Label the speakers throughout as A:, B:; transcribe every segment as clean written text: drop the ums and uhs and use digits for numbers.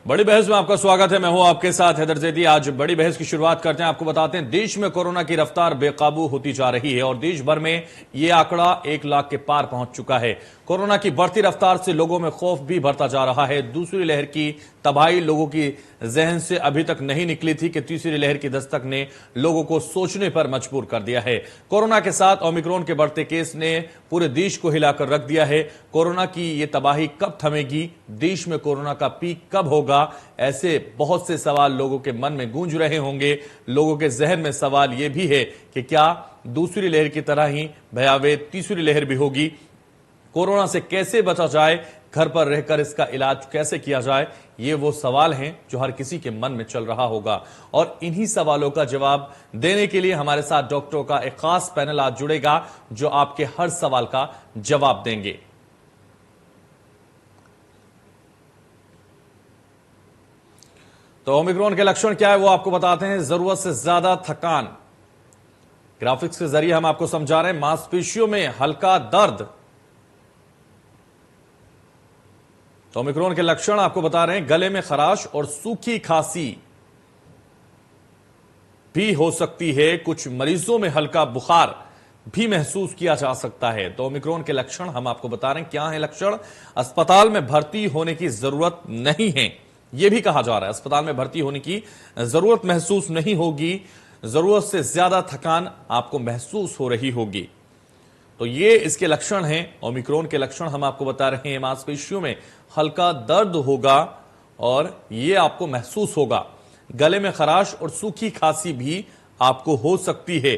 A: बड़ी बहस में आपका स्वागत है। मैं हूं आपके साथ हैदर जैदी। आज बड़ी बहस की शुरुआत करते हैं। आपको बताते हैं देश में कोरोना की रफ्तार बेकाबू होती जा रही है और देश भर में यह आंकड़ा 1 लाख के पार पहुंच चुका है। कोरोना की बढ़ती रफ्तार से लोगों में खौफ भी बढ़ता जा रहा है। दूसरी लहर की तबाही लोगों की जहन से अभी तक नहीं निकली थी कि तीसरी लहर की दस्तक ने लोगों को सोचने पर मजबूर कर दिया है। कोरोना के साथ ओमिक्रॉन के बढ़ते केस ने पूरे देश को हिलाकर रख दिया है। कोरोना की यह तबाही कब थमेगी, देश में कोरोना का पीक कब होगा, ऐसे बहुत से सवाल लोगों के मन में गूंज रहे होंगे। लोगों के जहन में सवाल यह भी है कि क्या दूसरी लहर की तरह ही भयावह तीसरी लहर भी होगी। कोरोना से कैसे बचा जाए, घर पर रहकर इसका इलाज कैसे किया जाए, ये वो सवाल हैं जो हर किसी के मन में चल रहा होगा। और इन्हीं सवालों का जवाब देने के लिए हमारे साथ डॉक्टरों का एक खास पैनल आज जुड़ेगा जो आपके हर सवाल का जवाब देंगे। तो ओमिक्रॉन के लक्षण क्या है वो आपको बताते हैं। जरूरत से ज्यादा थकान, ग्राफिक्स के जरिए हम आपको समझा रहे हैं। मांसपेशियों में हल्का दर्द, तो ओमिक्रॉन के लक्षण आपको बता रहे हैं। गले में खराश और सूखी खांसी भी हो सकती है। कुछ मरीजों में हल्का बुखार भी महसूस किया जा सकता है। तो ओमिक्रॉन के लक्षण हम आपको बता रहे हैं। क्या है लक्षण? अस्पताल में भर्ती होने की जरूरत नहीं है, यह भी कहा जा रहा है। अस्पताल में भर्ती होने की जरूरत महसूस नहीं होगी। जरूरत से ज्यादा थकान आपको महसूस हो रही होगी। तो ये इसके लक्षण हैं। ओमिक्रॉन के लक्षण हम आपको बता रहे हैं। मांसपेशियों में हल्का दर्द होगा और ये आपको महसूस होगा। गले में खराश और सूखी खांसी भी आपको हो सकती है।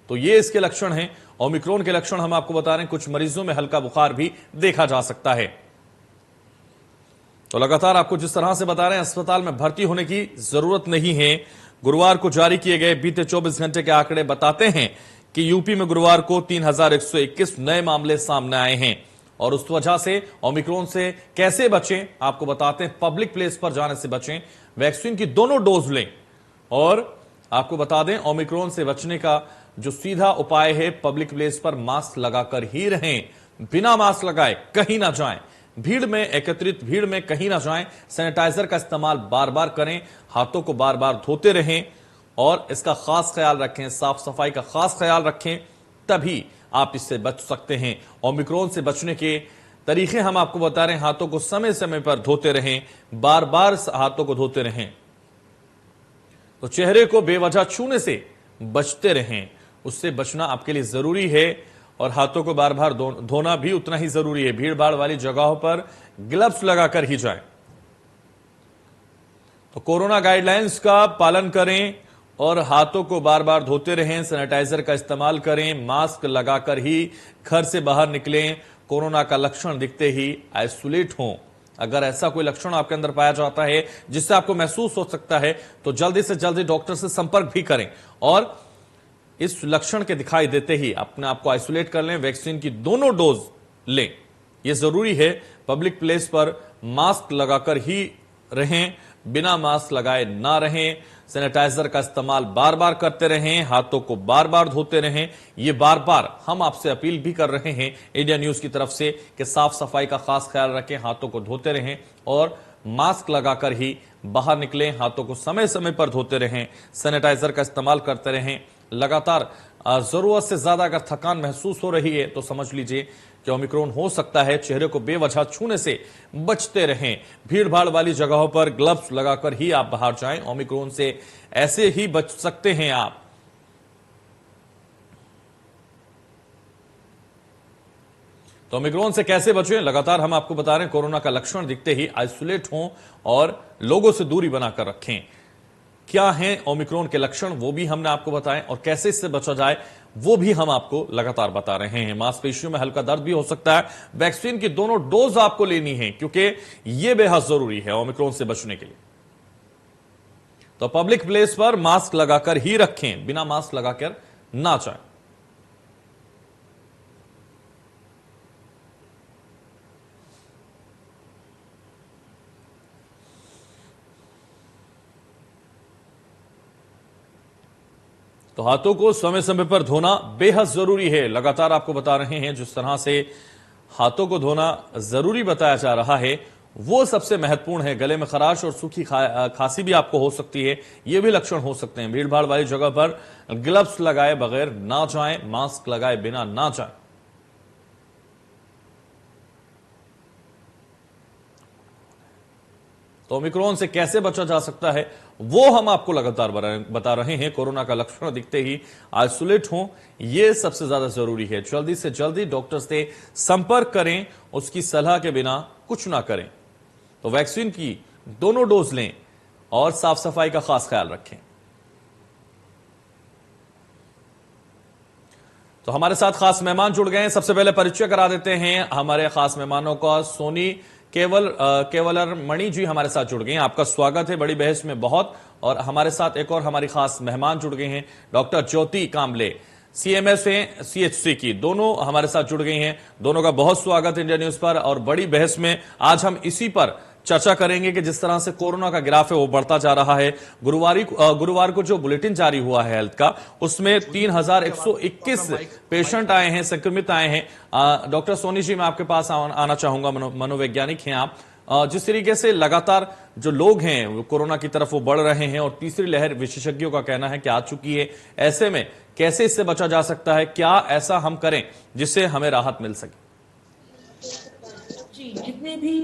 A: तो ये इसके लक्षण हैं। ओमिक्रॉन के लक्षण हम आपको बता रहे हैं। कुछ मरीजों में हल्का बुखार भी देखा जा सकता है। तो लगातार आपको जिस तरह से बता रहे हैं, अस्पताल में भर्ती होने की जरूरत नहीं है। गुरुवार को जारी किए गए बीते 24 घंटे के आंकड़े बताते हैं कि यूपी में गुरुवार को 3121 नए मामले सामने आए हैं। और उस वजह से ओमिक्रॉन से कैसे बचें आपको बताते हैं। पब्लिक प्लेस पर जाने से बचें, वैक्सीन की दोनों डोज लें। और आपको बता दें, ओमिक्रॉन से बचने का जो सीधा उपाय है, पब्लिक प्लेस पर मास्क लगाकर ही रहें। बिना मास्क लगाए कहीं ना जाएं। भीड़ में, एकत्रित भीड़ में कहीं ना जाएं। सैनिटाइजर का इस्तेमाल बार बार करें। हाथों को बार बार धोते रहें और इसका खास ख्याल रखें। साफ सफाई का खास ख्याल रखें, तभी आप इससे बच सकते हैं। ओमिक्रॉन से बचने के तरीके हम आपको बता रहे हैं। हाथों को समय समय पर धोते रहें, बार बार हाथों को धोते रहें। तो चेहरे को बेवजह छूने से बचते रहें, उससे बचना आपके लिए जरूरी है। और हाथों को बार बार धोना भी उतना ही जरूरी है। भीड़ भाड़ वाली जगहों पर ग्लव्स लगाकर ही जाएं। तो कोरोना गाइडलाइंस का पालन करें और हाथों को बार बार धोते रहें। सैनिटाइजर का इस्तेमाल करें। मास्क लगाकर ही घर से बाहर निकलें। कोरोना का लक्षण दिखते ही आइसोलेट हों। अगर ऐसा कोई लक्षण आपके अंदर पाया जाता है जिससे आपको महसूस हो सकता है, तो जल्दी से जल्दी डॉक्टर से संपर्क भी करें और इस लक्षण के दिखाई देते ही अपने आप को आइसोलेट कर लें। वैक्सीन की दोनों डोज लें, यह जरूरी है। पब्लिक प्लेस पर मास्क लगाकर ही रहें, बिना मास्क लगाए ना रहें। सैनिटाइजर का इस्तेमाल बार बार करते रहें। हाथों को बार बार धोते रहें। ये बार बार हम आपसे अपील भी कर रहे हैं इंडिया न्यूज की तरफ से कि साफ सफाई का खास ख्याल रखें, हाथों को धोते रहें और मास्क लगाकर ही बाहर निकलें। हाथों को समय समय पर धोते रहें। सैनिटाइजर का इस्तेमाल करते रहें। लगातार जरूरत से ज्यादा अगर थकान महसूस हो रही है तो समझ लीजिए कि ओमिक्रॉन हो सकता है। चेहरे को बेवजह छूने से बचते रहें। भीड़ भाड़ वाली जगहों पर ग्लव्स लगाकर ही आप बाहर जाएं। ओमिक्रॉन से ऐसे ही बच सकते हैं आप। तो ओमिक्रॉन से कैसे बचें, लगातार हम आपको बता रहे हैं। कोरोना का लक्षण दिखते ही आइसोलेट हों और लोगों से दूरी बनाकर रखें। क्या हैं ओमिक्रॉन के लक्षण वो भी हमने आपको बताएं और कैसे इससे बचा जाए वो भी हम आपको लगातार बता रहे हैं। मांसपेशियों में हल्का दर्द भी हो सकता है। वैक्सीन की दोनों डोज आपको लेनी है क्योंकि यह बेहद जरूरी है ओमिक्रॉन से बचने के लिए। तो पब्लिक प्लेस पर मास्क लगाकर ही रखें, बिना मास्क लगाकर ना जाएं। तो हाथों को समय समय पर धोना बेहद जरूरी है। लगातार आपको बता रहे हैं जिस तरह से हाथों को धोना जरूरी बताया जा रहा है, वो सबसे महत्वपूर्ण है। गले में खराश और सूखी खांसी भी आपको हो सकती है, ये भी लक्षण हो सकते हैं। भीड़ भाड़ वाली जगह पर ग्लव्स लगाए बगैर ना जाएं, मास्क लगाए बिना ना जाएं। तो ओमिक्रॉन से कैसे बचा जा सकता है वो हम आपको लगातार बता रहे हैं। कोरोना का लक्षण दिखते ही आइसोलेट हों, यह सबसे ज्यादा जरूरी है। जल्दी से जल्दी डॉक्टर से संपर्क करें, उसकी सलाह के बिना कुछ ना करें। तो वैक्सीन की दोनों डोज लें और साफ सफाई का खास ख्याल रखें। तो हमारे साथ खास मेहमान जुड़ गए हैं। सबसे पहले परिचय करा देते हैं हमारे खास मेहमानों का। सोनी केवलर मणि जी हमारे साथ जुड़ गए हैं, आपका स्वागत है बड़ी बहस में बहुत। और हमारे साथ एक और हमारी खास मेहमान जुड़ गए हैं, डॉक्टर ज्योति कांबले, सीएमएस है सीएचसी की, दोनों हमारे साथ जुड़ गई हैं। दोनों का बहुत स्वागत इंडिया न्यूज पर। और बड़ी बहस में आज हम इसी पर चर्चा करेंगे कि जिस तरह से कोरोना का ग्राफ है वो बढ़ता जा रहा है। गुरुवार को जो बुलेटिन जारी हुआ है हेल्थ का, उसमें 3121 पेशेंट आए हैं, संक्रमित आए हैं। डॉक्टर सोनी जी, मैं आपके पास आना चाहूंगा, मनोवैज्ञानिक हैं आप। जिस तरीके से लगातार जो लोग हैं कोरोना की तरफ वो बढ़ रहे हैं और तीसरी लहर विशेषज्ञों का कहना है कि आ चुकी है, ऐसे में कैसे इससे बचा जा सकता है? क्या ऐसा हम करें जिससे हमें राहत मिल सके?
B: जी, जितने भी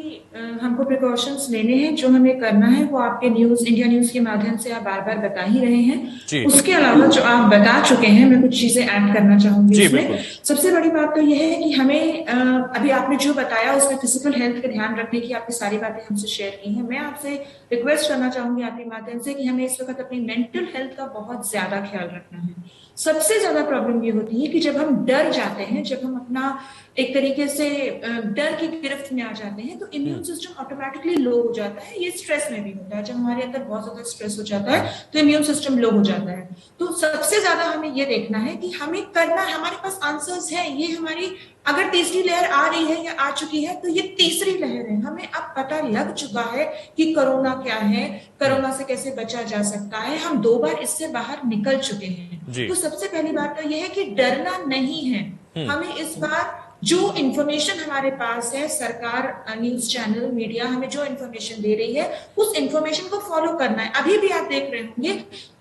B: हमको प्रिकॉशंस लेने हैं, जो हमें करना है, वो आपके इंडिया न्यूज के माध्यम से आप बार बार बता ही रहे हैं। उसके अलावा जो आप बता चुके हैं, मैं कुछ चीजें ऐड करना चाहूंगी इसमें। सबसे बड़ी बात तो यह है कि हमें अभी आपने जो बताया उसमें फिजिकल हेल्थ का ध्यान रखने की आपकी सारी बातें हमसे शेयर की हैं। मैं आपसे रिक्वेस्ट करना चाहूंगी आपके माध्यम से कि हमें इस वक्त अपनी मेंटल हेल्थ का बहुत ज्यादा ख्याल रखना है। सबसे ज्यादा प्रॉब्लम ये होती है कि जब हम डर जाते हैं, जब हम अपना एक तरीके से डर की गिरफ्त में आ जाते हैं, तो इम्यून सिस्टम ऑटोमेटिकली लो हो जाता है। ये स्ट्रेस में भी होता है, जब हमारे अंदर बहुत ज्यादा स्ट्रेस हो जाता है तो इम्यून सिस्टम लो हो जाता है। तो सबसे ज्यादा हमें ये देखना है कि हमें करना, हमारे पास आंसर्स है। ये हमारी अगर तीसरी लहर आ रही है या आ चुकी है तो ये तीसरी लहर है। हमें अब पता लग चुका है कि कोरोना क्या है, कोरोना से कैसे बचा जा सकता है। हम 2 बार इससे बाहर निकल चुके हैं। तो सबसे पहली बात तो यह है कि डरना नहीं है। हमें इस बार जो इन्फॉर्मेशन हमारे पास है, सरकार, न्यूज चैनल, मीडिया हमें जो इन्फॉर्मेशन दे रही है, उस इन्फॉर्मेशन को फॉलो करना है। अभी भी आप देख रहे होंगे,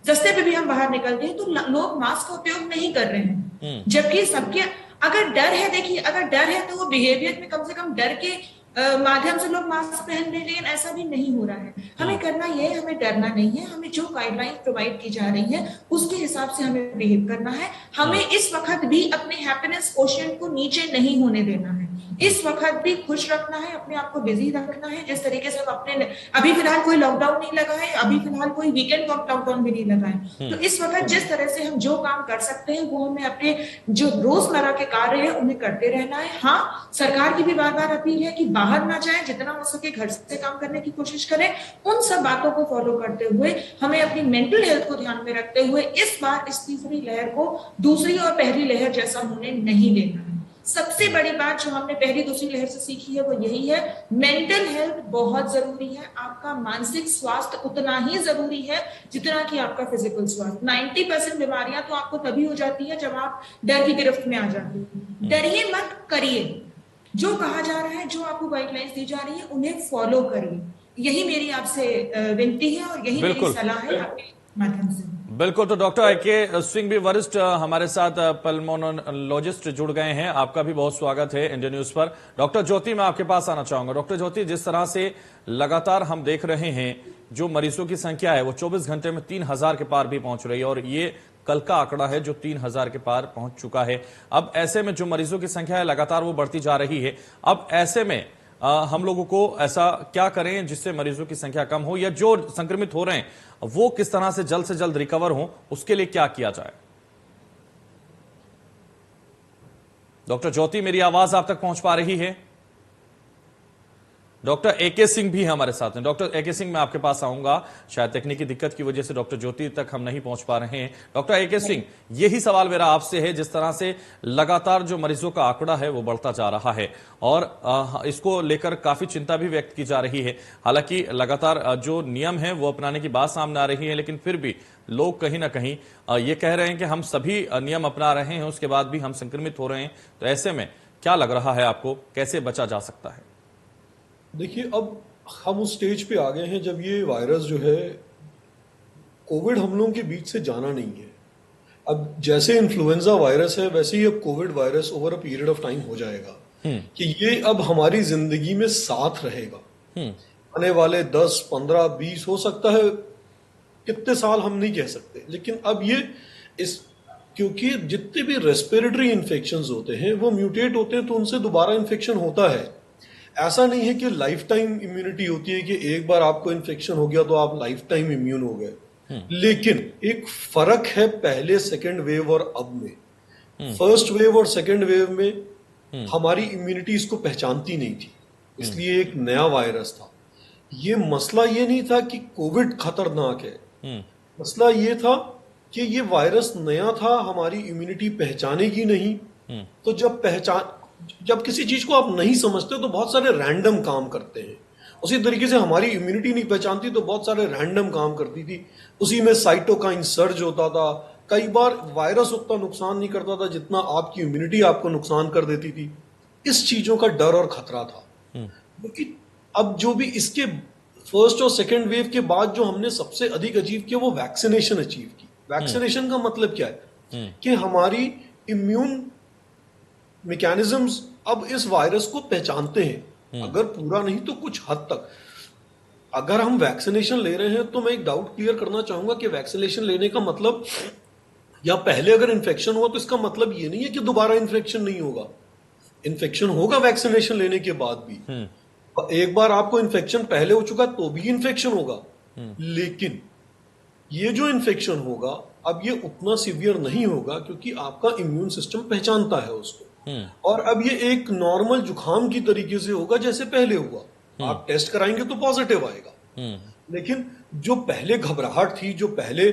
B: रास्ते पे भी हम बाहर निकलते हैं तो लोग मास्क का उपयोग नहीं कर रहे हैं, जबकि सबके अगर डर है, देखिए अगर डर है तो वो बिहेवियर में कम से कम डर के माध्यम से लोग मास्क पहन रहे हैं, लेकिन ऐसा भी नहीं हो रहा है। हमें करना यह है, हमें डरना नहीं है। हमें जो गाइडलाइन प्रोवाइड की जा रही है उसके हिसाब से हमें बिहेव करना है। हमें इस वक्त भी अपने हैप्पीनेस कोशेंट को नीचे नहीं होने देना है। इस वक्त भी खुश रखना है, अपने आप को बिजी रखना है। जिस तरीके से हम अपने अभी फिलहाल कोई लॉकडाउन नहीं लगा है, अभी फिलहाल कोई वीकेंड लॉकडाउन भी नहीं लगा है। तो इस वक्त जिस तरह से हम जो काम कर सकते हैं वो हमें अपने जो रोजमर्रा के कार्य है उन्हें करते रहना है। हाँ, सरकार की भी बार बार अपील है कि बाहर ना जाए, जितना हो सके घर से काम करने की कोशिश करें। उन सब बातों को फॉलो करते हुए हमें अपनी मेंटल हेल्थ को ध्यान में रखते हुए इस बार इस तीसरी लहर को दूसरी और पहली लहर जैसा होने नहीं देना है। सबसे बड़ी बात जो हमने पहली दूसरी लहर से सीखी है वो यही है, मेंटल हेल्थ बहुत जरूरी है। आपका मानसिक स्वास्थ्य उतना ही जरूरी है जितना कि आपका फिजिकल स्वास्थ्य। 90% बीमारियां तो आपको तभी हो जाती है जब आप डर की गिरफ्त में आ जाते हैं। डरिए मत, करिए। जो कहा जा रहा है, जो आपको गाइडलाइंस दी जा रही है, उन्हें फॉलो करिए। यही मेरी आपसे विनती है और यही मेरी सलाह है आपके माध्यम से।
A: बिल्कुल। तो डॉक्टर AK सिंह भी वरिष्ठ हमारे साथ पल्मोनोलॉजिस्ट जुड़ गए हैं, आपका भी बहुत स्वागत है इंडिया न्यूज पर। डॉक्टर ज्योति, मैं आपके पास आना चाहूंगा। डॉक्टर ज्योति, जिस तरह से लगातार हम देख रहे हैं जो मरीजों की संख्या है वो 24 घंटे में 3000 के पार भी पहुंच रही है और ये कल का आंकड़ा है जो 3000 के पार पहुंच चुका है। अब ऐसे में जो मरीजों की संख्या है लगातार वो बढ़ती जा रही है। अब ऐसे में हम लोगों को ऐसा क्या करें जिससे मरीजों की संख्या कम हो, या जो संक्रमित हो रहे हैं वो किस तरह से जल्द रिकवर हो, उसके लिए क्या किया जाए? डॉक्टर ज्योति, मेरी आवाज आप तक पहुंच पा रही है? डॉक्टर AK सिंह भी हमारे साथ हैं। डॉक्टर AK सिंह, मैं आपके पास आऊंगा। शायद तकनीकी दिक्कत की वजह से डॉक्टर ज्योति तक हम नहीं पहुंच पा रहे हैं। डॉक्टर AK सिंह, यही सवाल मेरा आपसे है, जिस तरह से लगातार जो मरीजों का आंकड़ा है वो बढ़ता जा रहा है और इसको लेकर काफी चिंता भी व्यक्त की जा रही है। हालांकि लगातार जो नियम है वो अपनाने की बात सामने आ रही है, लेकिन फिर भी लोग कहीं ना कहीं ये कह रहे हैं कि हम सभी नियम अपना रहे हैं, उसके बाद भी हम संक्रमित हो रहे हैं। तो ऐसे में क्या लग रहा है आपको, कैसे बचा जा सकता है?
C: देखिए, अब हम उस स्टेज पे आ गए हैं जब ये वायरस जो है कोविड हम लोगों के बीच से जाना नहीं है। अब जैसे इन्फ्लुएंजा वायरस है वैसे ही अब Covid virus over a period of time हो जाएगा कि ये अब हमारी जिंदगी में साथ रहेगा। आने वाले 10, 15, 20 हो सकता है कितने साल हम नहीं कह सकते, लेकिन अब ये इस क्योंकि जितने भी रेस्पिरेटरी इन्फेक्शंस होते हैं वो म्यूटेट होते हैं तो उनसे दोबारा इन्फेक्शन होता है। ऐसा नहीं है कि लाइफ टाइम इम्यूनिटी होती है कि एक बार आपको इन्फेक्शन हो गया तो आप लाइफ टाइम इम्यून हो गए। लेकिन एक फर्क है पहले सेकेंड वेव और अब में। फर्स्ट वेव और सेकेंड वेव में हमारी इम्यूनिटी इसको पहचानती नहीं थी, इसलिए एक नया वायरस था। ये मसला ये नहीं था कि कोविड खतरनाक है, मसला ये था कि ये वायरस नया था, हमारी इम्यूनिटी पहचानेगी नहीं। तो जब किसी चीज को आप नहीं समझते तो बहुत सारे रैंडम काम करते हैं। उसी तरीके से हमारी इम्यूनिटी नहीं पहचानती तो बहुत सारे रैंडम काम करती थी। उसी में साइटोकाइन सर्ज होता था। कई बार वायरस उतना नुकसान नहीं करता था जितना आपकी इम्यूनिटी आपको नुकसान कर देती थी। इस चीजों का डर और खतरा था। क्योंकि अब जो भी इसके फर्स्ट और सेकेंड वेव के बाद जो हमने सबसे अधिक अचीव किया वो वैक्सीनेशन अचीव की। वैक्सीनेशन का मतलब क्या है कि हमारी इम्यून मैकेनिज्म्स अब इस वायरस को पहचानते हैं, अगर पूरा नहीं तो कुछ हद तक। अगर हम वैक्सीनेशन ले रहे हैं तो मैं एक डाउट क्लियर करना चाहूंगा कि वैक्सीनेशन लेने का मतलब या पहले अगर इन्फेक्शन हुआ तो इसका मतलब ये नहीं है कि दोबारा इन्फेक्शन नहीं होगा। इन्फेक्शन होगा वैक्सीनेशन लेने के बाद भी। एक बार आपको इन्फेक्शन पहले हो चुका तो भी इन्फेक्शन होगा, लेकिन ये जो इन्फेक्शन होगा अब ये उतना सीवियर नहीं होगा क्योंकि आपका इम्यून सिस्टम पहचानता है उसको। और अब ये एक नॉर्मल जुकाम की तरीके से होगा जैसे पहले हुआ। आप टेस्ट कराएंगे तो पॉजिटिव आएगा, लेकिन जो पहले घबराहट थी, जो पहले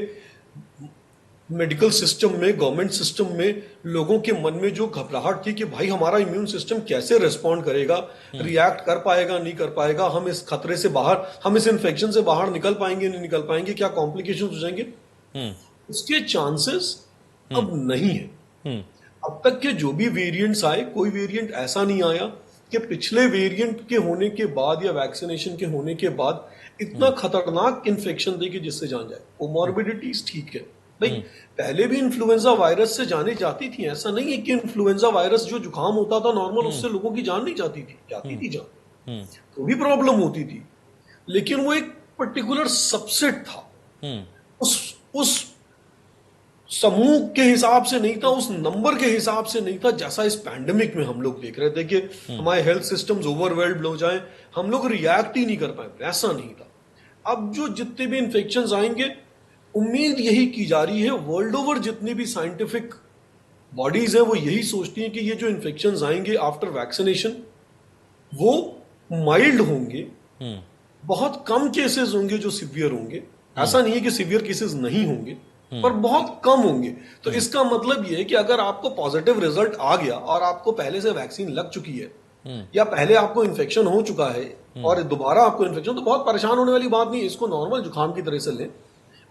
C: मेडिकल सिस्टम में, गवर्नमेंट सिस्टम में लोगों के मन में जो घबराहट थी कि भाई हमारा इम्यून सिस्टम कैसे रिस्पॉन्ड करेगा, रिएक्ट कर पाएगा नहीं कर पाएगा, हम इस खतरे से बाहर, हम इस इन्फेक्शन से बाहर निकल पाएंगे नहीं निकल पाएंगे, क्या कॉम्प्लिकेशन हो जाएंगे, उसके चांसेस अब नहीं है। अब तक के जो भी वेरिएंट्स आए, कोई वेरिएंट ऐसा नहीं आया कि पिछले वेरिएंट के होने के बाद या वैक्सीनेशन के होने के बाद इतना खतरनाक इन्फेक्शन दे कि जिससे जान जाए। कोमॉर्बिडिटीज ठीक है भाई, पहले भी इन्फ्लुएंजा वायरस से जाने जाती थी। ऐसा नहीं है कि इन्फ्लुएंजा वायरस जो जुकाम होता था नॉर्मल, उससे लोगों की जान नहीं जाती थी जान, तो भी प्रॉब्लम होती थी, लेकिन वो एक पर्टिकुलर सबसेट था। उस समूह के हिसाब से नहीं था, उस नंबर के हिसाब से नहीं था, जैसा इस पैंडेमिक में हम लोग देख रहे थे कि हमारे हेल्थ सिस्टम्स ओवरवेल्ड हो जाएं, हम लोग रिएक्ट ही नहीं कर पाए। ऐसा नहीं था। अब जो जितने भी इन्फेक्शंस आएंगे, उम्मीद यही की जा रही है, वर्ल्ड ओवर जितनी भी साइंटिफिक बॉडीज हैं वो यही सोचती हैं कि ये जो इन्फेक्शंस आएंगे आफ्टर वैक्सीनेशन वो माइल्ड होंगे, बहुत कम केसेस होंगे जो सीवियर होंगे। ऐसा नहीं है कि सीवियर केसेस नहीं होंगे, पर बहुत कम होंगे। तो इसका मतलब ये है कि अगर आपको पॉजिटिव रिजल्ट आ गया और आपको पहले से वैक्सीन लग चुकी है या पहले आपको इन्फेक्शन हो चुका है और दोबारा आपको इन्फेक्शन, तो बहुत परेशान होने वाली बात नहीं है। इसको नॉर्मल जुकाम की तरह से लें,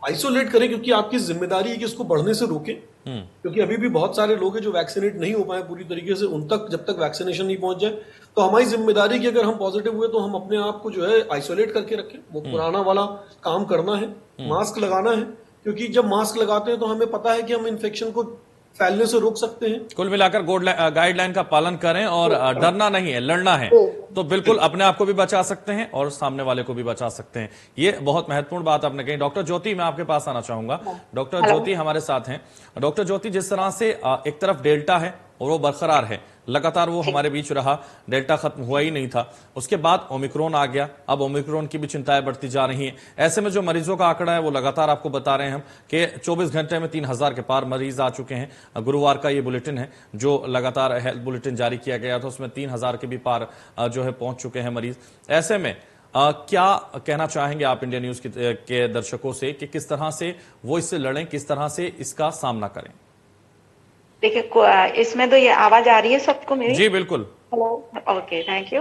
C: आइसोलेट करें, क्योंकि आपकी जिम्मेदारी है कि इसको बढ़ने से रोकें। क्योंकि अभी भी बहुत सारे लोग हैं जो वैक्सीनेट नहीं हो पाए पूरी तरीके से, उन तक जब तक वैक्सीनेशन नहीं पहुंच जाए, तो हमारी जिम्मेदारी कि अगर हम पॉजिटिव हुए तो हम अपने आप को जो है आइसोलेट करके रखें। वो पुराना वाला काम करना है, मास्क लगाना है, क्योंकि जब मास्क लगाते हैं तो हमें पता है कि हम इन्फेक्शन को फैलने से रोक सकते हैं।
A: कुल मिलाकर गाइडलाइन का पालन करें और डरना नहीं है, लड़ना है, तो बिल्कुल अपने आप को भी बचा सकते हैं और सामने वाले को भी बचा सकते हैं। ये बहुत महत्वपूर्ण बात आपने कही। डॉक्टर ज्योति, मैं आपके पास आना चाहूंगा। डॉक्टर ज्योति हमारे साथ हैं। डॉक्टर ज्योति, जिस तरह से एक तरफ डेल्टा है और वो बरकरार है, लगातार वो हमारे बीच रहा, डेल्टा खत्म हुआ ही नहीं था, उसके बाद ओमिक्रॉन आ गया, अब ओमिक्रॉन की भी चिंताएं बढ़ती जा रही हैं। ऐसे में जो मरीजों का आंकड़ा है वो लगातार आपको बता रहे हैं हम कि 24 घंटे में 3000 के पार मरीज आ चुके हैं। गुरुवार का ये बुलेटिन है जो लगातार हेल्थ बुलेटिन जारी किया गया था, उसमें 3000 के भी पार जो है पहुंच चुके हैं मरीज। ऐसे में क्या कहना चाहेंगे आप इंडिया न्यूज के दर्शकों से कि किस तरह से वो इससे लड़ें, किस तरह से इसका सामना करें?
D: देखिए, इसमें तो ये आवाज आ रही है सबको मेरी?
A: जी बिल्कुल।
D: Hello, okay, thank you.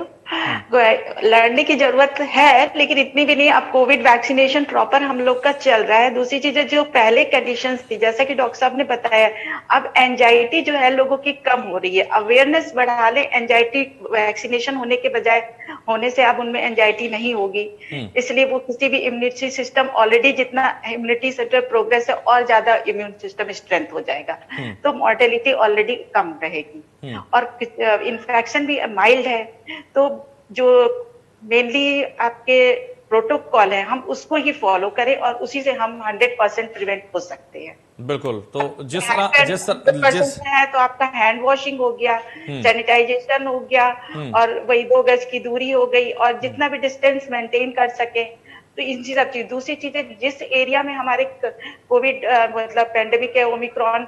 D: लड़ने की जरूरत है, लेकिन इतनी भी नहीं। अब कोविड वैक्सीनेशन प्रॉपर हम लोग का चल रहा है। दूसरी चीजें जो पहले कंडीशंस थी, जैसा कि डॉक्टर साहब ने बताया, अब एंजाइटी जो है लोगों की कम हो रही है। अवेयरनेस बढ़ा ले, एंजाइटी वैक्सीनेशन होने के बजाय होने से अब उनमें एंजाइटी नहीं होगी, इसलिए वो किसी भी इम्यूनिटी सिस्टम ऑलरेडी जितना इम्यूनिटी सिस्टम प्रोग्रेस है और ज्यादा इम्यून सिस्टम स्ट्रेंथ हो जाएगा, तो मॉर्टेलिटी ऑलरेडी कम रहेगी। और इन्फेक्शन भी माइल्ड है, तो जो मेनली आपके प्रोटोकॉल है हम उसको ही फॉलो करें और उसी से हम 100% प्रिवेंट हो सकते हैं।
A: बिल्कुल। तो जिस
D: है तो आपका हैंड वॉशिंग हो गया, सैनिटाइजेशन हो गया, और वही 2 गज की दूरी हो गई, और जितना भी डिस्टेंस मेंटेन कर सके, तो इन सब चीज। दूसरी चीजें, जिस एरिया में हमारे कोविड मतलब पेंडेमिक है, ओमिक्रॉन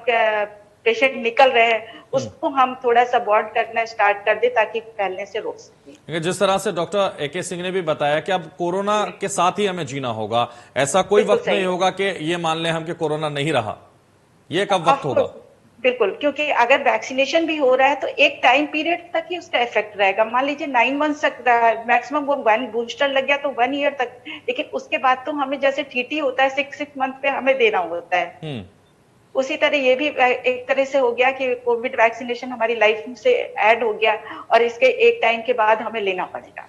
D: पेशेंट निकल रहे हैं, उसको हम थोड़ा सा बॉन्ड करना स्टार्ट कर दे ताकि फैलने से रोक सके।
A: जिस तरह से डॉक्टर एके सिंह ने भी बताया कि अब कोरोना के साथ ही हमें जीना होगा, ऐसा कोई वक्त नहीं होगा कि ये मान लें हम कि कोरोना नहीं रहा, ये कब वक्त होगा?
D: बिल्कुल, क्योंकि अगर वैक्सीनेशन भी हो रहा है तो एक टाइम पीरियड तक ही उसका इफेक्ट रहेगा। मान लीजिए 9 मंथ तक मैक्सिमम, वो 1 बूस्टर लग गया तो 1 ईयर तक, लेकिन उसके बाद तो हमें जैसे टीटी होता है 6 मंथ पे हमें देना होता है, उसी तरह ये भी एक तरह से हो गया कि कोविड वैक्सीनेशन हमारी लाइफ से ऐड हो गया और इसके एक टाइम के बाद हमें लेना पड़ेगा।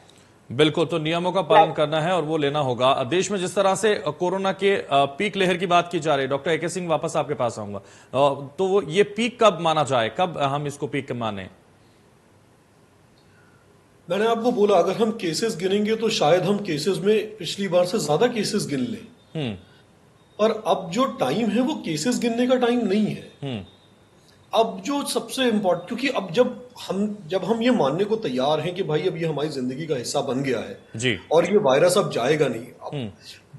A: बिल्कुल, तो नियमों का पालन करना है और वो लेना होगा। देश में जिस तरह से कोरोना के पीक लहर की बात की जा रही है, डॉक्टर एके सिंह वापस आपके पास आऊंगा, तो वो ये पीक कब माना जाए, कब हम इसको पीक माने?
C: मैंने आपको बोला अगर हम केसेस गिनेंगे तो शायद हम केसेस में पिछली बार से ज्यादा केसेस गिन लें, और अब जो टाइम है वो केसेस गिनने का टाइम नहीं है। अब जो सबसे इंपॉर्टेंट, क्योंकि अब जब हम ये मानने को तैयार हैं कि भाई अब ये हमारी जिंदगी का हिस्सा बन गया है
A: जी, और
C: ये वायरस अब जाएगा नहीं। अब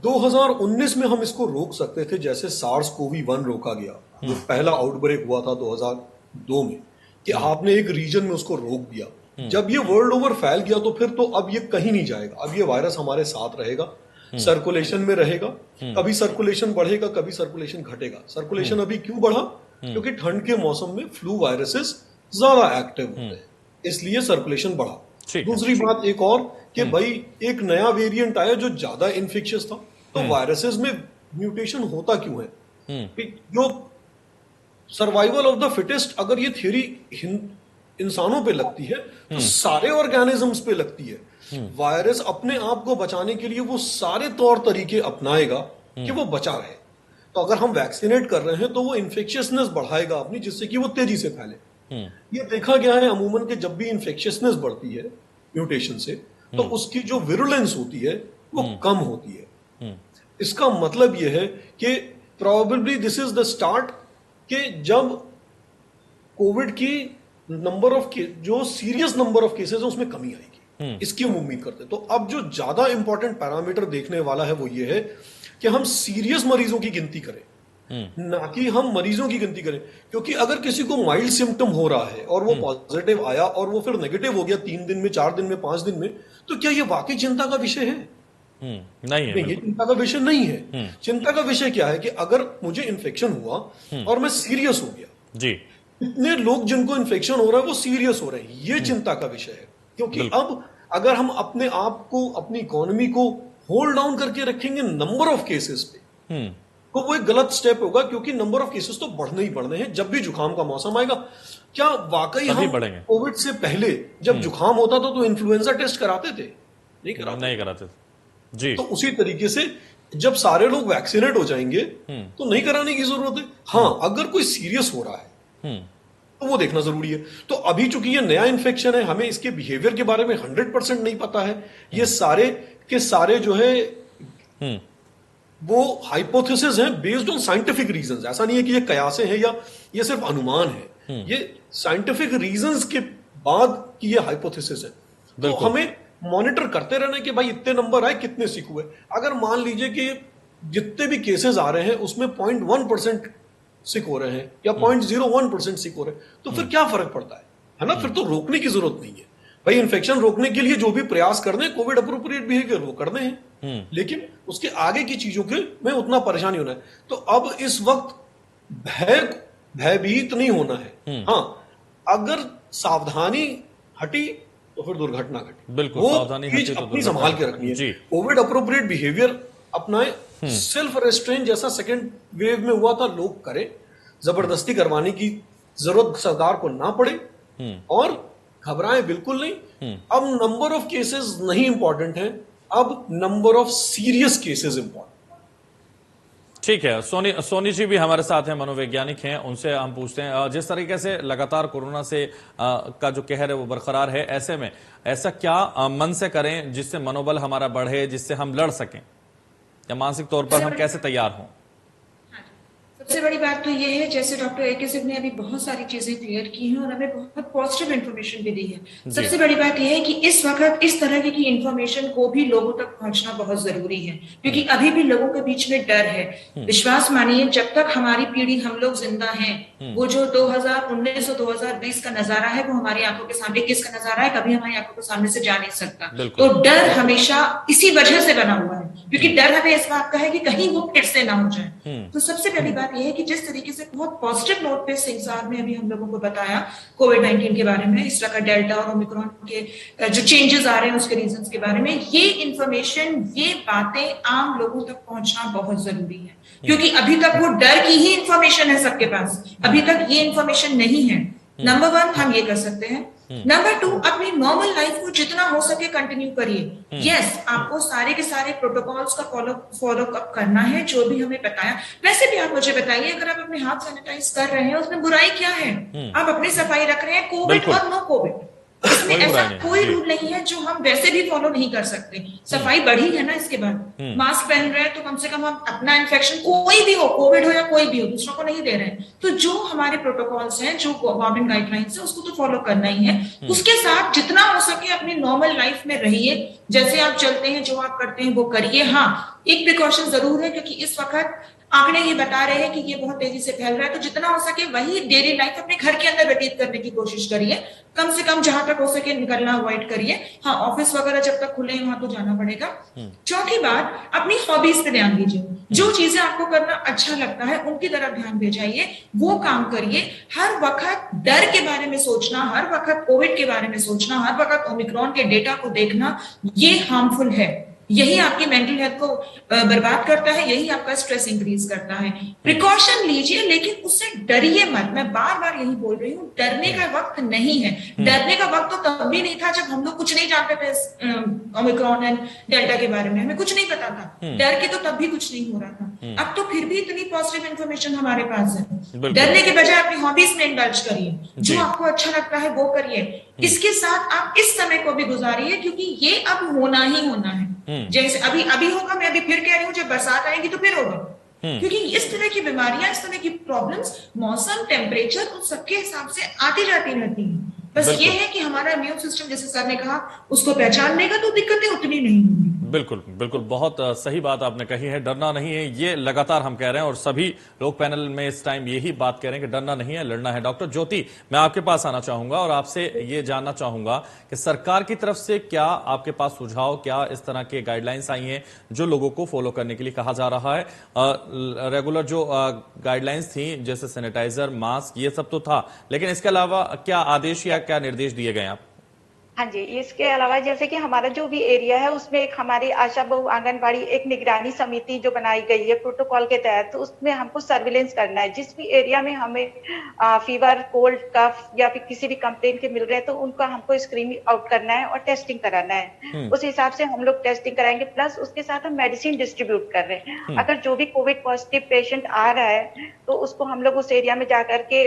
C: 2019 में हम इसको रोक सकते थे, जैसे SARS-CoV-1 रोका गया, जो पहला आउटब्रेक हुआ था 2002 में, कि आपने एक रीजन में उसको रोक दिया। जब ये वर्ल्ड ओवर फैल गया तो फिर तो अब ये कहीं नहीं जाएगा, अब ये वायरस हमारे साथ रहेगा, सर्कुलेशन में रहेगा। कभी सर्कुलेशन बढ़ेगा, कभी सर्कुलेशन घटेगा। सर्कुलेशन अभी क्यों बढ़ा? क्योंकि ठंड के मौसम में फ्लू वायरसेस ज्यादा एक्टिव होते हैं, इसलिए सर्कुलेशन बढ़ा। दूसरी बात एक और कि भाई एक नया वेरिएंट आया जो ज्यादा इन्फेक्शियस था, तो वायरसेस में म्यूटेशन होता क्यों है? जो सर्वाइवल ऑफ द फिटेस्ट, अगर ये थियरी इंसानों पे लगती है तो सारे ऑर्गेनिजम्स पे लगती है। वायरस अपने आप को बचाने के लिए वो सारे तौर तरीके अपनाएगा कि वो बचा रहे। तो अगर हम वैक्सीनेट कर रहे हैं तो वो इन्फेक्शियसनेस बढ़ाएगा अपनी, जिससे कि वो तेजी से फैले। ये देखा गया है अमूमन कि जब भी इन्फेक्शियसनेस बढ़ती है म्यूटेशन से, तो उसकी जो विरुलेंस होती है वो कम होती है। इसका मतलब यह है कि probably this is the start कि जब कोविड की नंबर ऑफ जो सीरियस नंबर ऑफ केसेस है उसमें कमी आएगी, इसकी हम उम्मीद करते हैं। तो अब जो ज्यादा इंपॉर्टेंट पैरामीटर देखने वाला है वो ये है कि हम सीरियस मरीजों की गिनती करें, ना कि हम मरीजों की गिनती करें। क्योंकि अगर किसी को माइल्ड सिम्टम हो रहा है और वो पॉजिटिव आया और वो फिर नेगेटिव हो गया 3 दिन में, 4 दिन में, 5 दिन में, तो क्या ये वाकई चिंता का विषय है?
A: नहीं है,
C: ये चिंता का विषय नहीं है। चिंता का विषय क्या है कि अगर मुझे इन्फेक्शन हुआ और मैं सीरियस हो गया जी, इतने लोग जिनको इन्फेक्शन हो रहा है वो सीरियस हो रहे हैं, ये चिंता का विषय है। क्योंकि अब अगर हम अपने आप को, अपनी इकोनॉमी को होल्ड डाउन करके रखेंगे नंबर ऑफ केसेस पे, तो वो एक गलत स्टेप होगा, क्योंकि नंबर ऑफ केसेस तो बढ़ने ही बढ़ने हैं। जब भी जुकाम का मौसम आएगा, क्या वाकई हम कोविड से पहले जब जुकाम होता था तो इन्फ्लुएंजा टेस्ट कराते थे? नहीं कराते थे जी। तो उसी तरीके से जब सारे लोग वैक्सीनेट हो जाएंगे तो नहीं कराने की जरूरत है। हाँ, अगर कोई सीरियस हो रहा है तो वो देखना जरूरी है। तो अभी चूंकि ये नया इन्फेक्शन है, हमें इसके बिहेवियर के बारे में 100% नहीं पता है। ये सारे के सारे जो है वो हाइपोथेसिस हैं बेस्ड ऑन साइंटिफिक रीजंस। ऐसा नहीं है कि ये कयासे हैं या ये सिर्फ अनुमान है, ये साइंटिफिक रीजंस के बाद की ये हाइपोथेसिस है। तो हमें मॉनिटर करते रहना कि भाई इतने नंबर आए, कितने सिक हुए। अगर मान लीजिए कि जितने भी केसेस आ रहे हैं उसमें 0.1% सिक हो रहे हैं या 0.01% सिक हो रहे हैं, तो फिर क्या फर्क पड़ता है ना? फिर तो रोकने की जरूरत नहीं है भाई। इन्फेक्शन रोकने के लिए जो भी प्रयास करने हैं, कोविड अप्रोप्रिएट बिहेवियर वो करने हैं, लेकिन उसके आगे की चीजों के में उतना परेशानी होना है। तो अब इस वक्त भयभीत नहीं होना है। हाँ, अगर सावधानी हटी तो फिर दुर्घटना घटी। बिल्कुल, वो चीज अपनी संभाल के रखनी है। कोविड अप्रोप्रिएट बिहेवियर अपनाए, सेल्फ रेस्ट्रेन जैसा सेकेंड वेव में हुआ था लोग करें, जबरदस्ती करवाने की जरूरत सरकार को ना पड़े, और घबराएं बिल्कुल नहीं। अब नंबर ऑफ केसेस नहीं इंपॉर्टेंट है, अब number of serious cases important.
A: ठीक है, सोनी जी भी हमारे साथ हैं, मनोवैज्ञानिक हैं, उनसे हम पूछते हैं जिस तरीके से लगातार कोरोना से का जो कहर है वो बरकरार है, ऐसे में ऐसा क्या मन से करें जिससे मनोबल हमारा बढ़े, जिससे हम लड़ सकें, या मानसिक तौर पर हम कैसे तैयार हों?
B: सबसे बड़ी बात तो ये है, जैसे डॉक्टर ए.के. सिंह ने अभी बहुत सारी चीजें क्लियर की हैं और हमें बहुत पॉजिटिव इन्फॉर्मेशन भी दी है। सबसे बड़ी बात यह है कि इस वक्त इस तरह की इन्फॉर्मेशन को भी लोगों तक पहुंचना बहुत जरूरी है, क्योंकि अभी भी लोगों के बीच में डर है। विश्वास मानिए, जब तक हमारी पीढ़ी, हम लोग जिंदा हैं, वो जो 2019 और 2020 का नजारा है वो हमारी आंखों के सामने, 21 का नजारा है, कभी हमारी आंखों के सामने से जा नहीं सकता। तो डर हमेशा इसी वजह से बना हुआ है, क्योंकि डर हमें इस बात का है कि कहीं वो फिर से ना हो जाए। तो सबसे पहली बात यह है कि जिस तरीके से बहुत पॉजिटिव नोट पे सिंह साहब ने अभी हम लोगों को बताया कोविड-19 के बारे में, इस तरह का डेल्टा और ओमिक्रॉन के जो चेंजेस आ रहे हैं उसके रीजंस के बारे में, ये इंफॉर्मेशन, ये बातें आम लोगों तक पहुंचना बहुत जरूरी है, क्योंकि अभी तक वो डर की ही इंफॉर्मेशन है सबके पास, अभी तक ये इंफॉर्मेशन नहीं है। नंबर 1 हम ये कर सकते हैं। नंबर 2, अपनी नॉर्मल लाइफ को जितना हो सके कंटिन्यू करिए। यस, आपको सारे के सारे प्रोटोकॉल्स का फॉलो अप करना है, जो भी हमें बताया। वैसे भी आप मुझे बताइए, अगर आप अपने हाथ सैनिटाइज कर रहे हैं उसमें बुराई क्या है? आप अपनी सफाई रख रहे हैं, कोविड और नो कोविड, इसमें ऐसा कोई रूल नहीं है जो हम वैसे भी फॉलो नहीं कर सकते। सफाई बढ़ी है ना, इसके बाद मास्क पहन रहे हैं तो कम से कम हम अपना इन्फेक्शन, कोई भी हो, कोविड हो या कोई भी हो, दूसरों को नहीं दे रहे हैं। तो जो हमारे प्रोटोकॉल्स हैं, जो गवर्नमेंट गाइडलाइंस है, उसको तो फॉलो करना ही है। उसके साथ जितना हो सके अपनी नॉर्मल लाइफ में रहिए, जैसे आप चलते हैं, जो आप करते हैं वो करिए। हाँ, एक प्रिकॉशन जरूर है, क्योंकि इस वक्त आंकड़े ये बता रहे हैं कि ये बहुत तेजी से फैल रहा है, तो जितना हो सके वही डेली लाइफ अपने घर के अंदर व्यतीत करने की कोशिश करिए। कम से कम जहां तक हो सके निकलना अवॉइड करिए। हाँ, ऑफिस वगैरह जब तक खुले हैं वहां तो जाना पड़ेगा। चौथी बात, अपनी हॉबीज पे ध्यान दीजिए। जो चीजें आपको करना अच्छा लगता है उनकी तरफ ध्यान दे जाइए, वो काम करिए। हर वक्त डर के बारे में सोचना, हर वक्त कोविड के बारे में सोचना, हर वक्त ओमिक्रॉन के डेटा को देखना, ये हार्मफुल है। यही आपकी मेंटल हेल्थ को बर्बाद करता है, यही आपका स्ट्रेस इंक्रीज करता है। प्रिकॉशन लीजिए, लेकिन उससे डरिए मत। मैं बार बार यही बोल रही हूँ, डरने का वक्त नहीं है। डरने का वक्त तो तब भी नहीं था जब हम लोग कुछ नहीं जानते थे ओमिक्रॉन एंड डेल्टा के बारे में, हमें कुछ नहीं पता था। डर के तो तब भी कुछ नहीं हो रहा था। अब तो फिर भी इतनी पॉजिटिव इंफॉर्मेशन हमारे पास है। डरने के बजाय अपनी हॉबीज में इंडल्ज करिए, जो आपको अच्छा लगता है वो करिए। इसके साथ आप इस समय को भी गुजारिए, क्योंकि ये अब होना ही होना है। जैसे अभी होगा, मैं अभी फिर कह रही हूँ, जब बरसात आएगी तो फिर होगा, क्योंकि इस तरह की बीमारियां, इस तरह की प्रॉब्लम्स, मौसम, टेम्परेचर, उन सबके हिसाब से आती जाती रहती हैं। बस ये है कि हमारा इम्यून सिस्टम, जैसे सर ने कहा, उसको पहचान लेगा तो दिक्कतें उतनी नहीं होंगी।
A: बिल्कुल बिल्कुल, बहुत सही बात आपने कही है। डरना नहीं है, ये लगातार हम कह रहे हैं, और सभी लोग पैनल में इस टाइम यही बात कह रहे हैं कि डरना नहीं है, लड़ना है। डॉक्टर ज्योति, मैं आपके पास आना चाहूंगा और आपसे ये जानना चाहूंगा कि सरकार की तरफ से क्या आपके पास सुझाव, क्या इस तरह के गाइडलाइंस आई हैं जो लोगों को फॉलो करने के लिए कहा जा रहा है? रेगुलर जो गाइडलाइंस थी, जैसे सैनिटाइजर, मास्क, ये सब तो था, लेकिन इसके अलावा क्या आदेश या क्या निर्देश दिए गए आप?
D: हाँ जी, इसके अलावा जैसे कि हमारा जो भी एरिया है उसमें एक हमारी आशा बहु आंगनबाड़ी एक निगरानी समिति जो बनाई गई है प्रोटोकॉल के तहत, तो उसमें हमको सर्विलेंस करना है। जिस भी एरिया में हमें फीवर, कोल्ड, कफ या फिर किसी भी कंप्लेंट के मिल रहे हैं तो उनका हमको स्क्रीनिंग आउट करना है और टेस्टिंग कराना है। उस हिसाब से हम लोग टेस्टिंग कराएंगे, प्लस उसके साथ हम मेडिसिन डिस्ट्रीब्यूट कर रहे हैं। अगर जो भी कोविड पॉजिटिव पेशेंट आ रहा है तो उसको हम लोग उस एरिया में जाकर के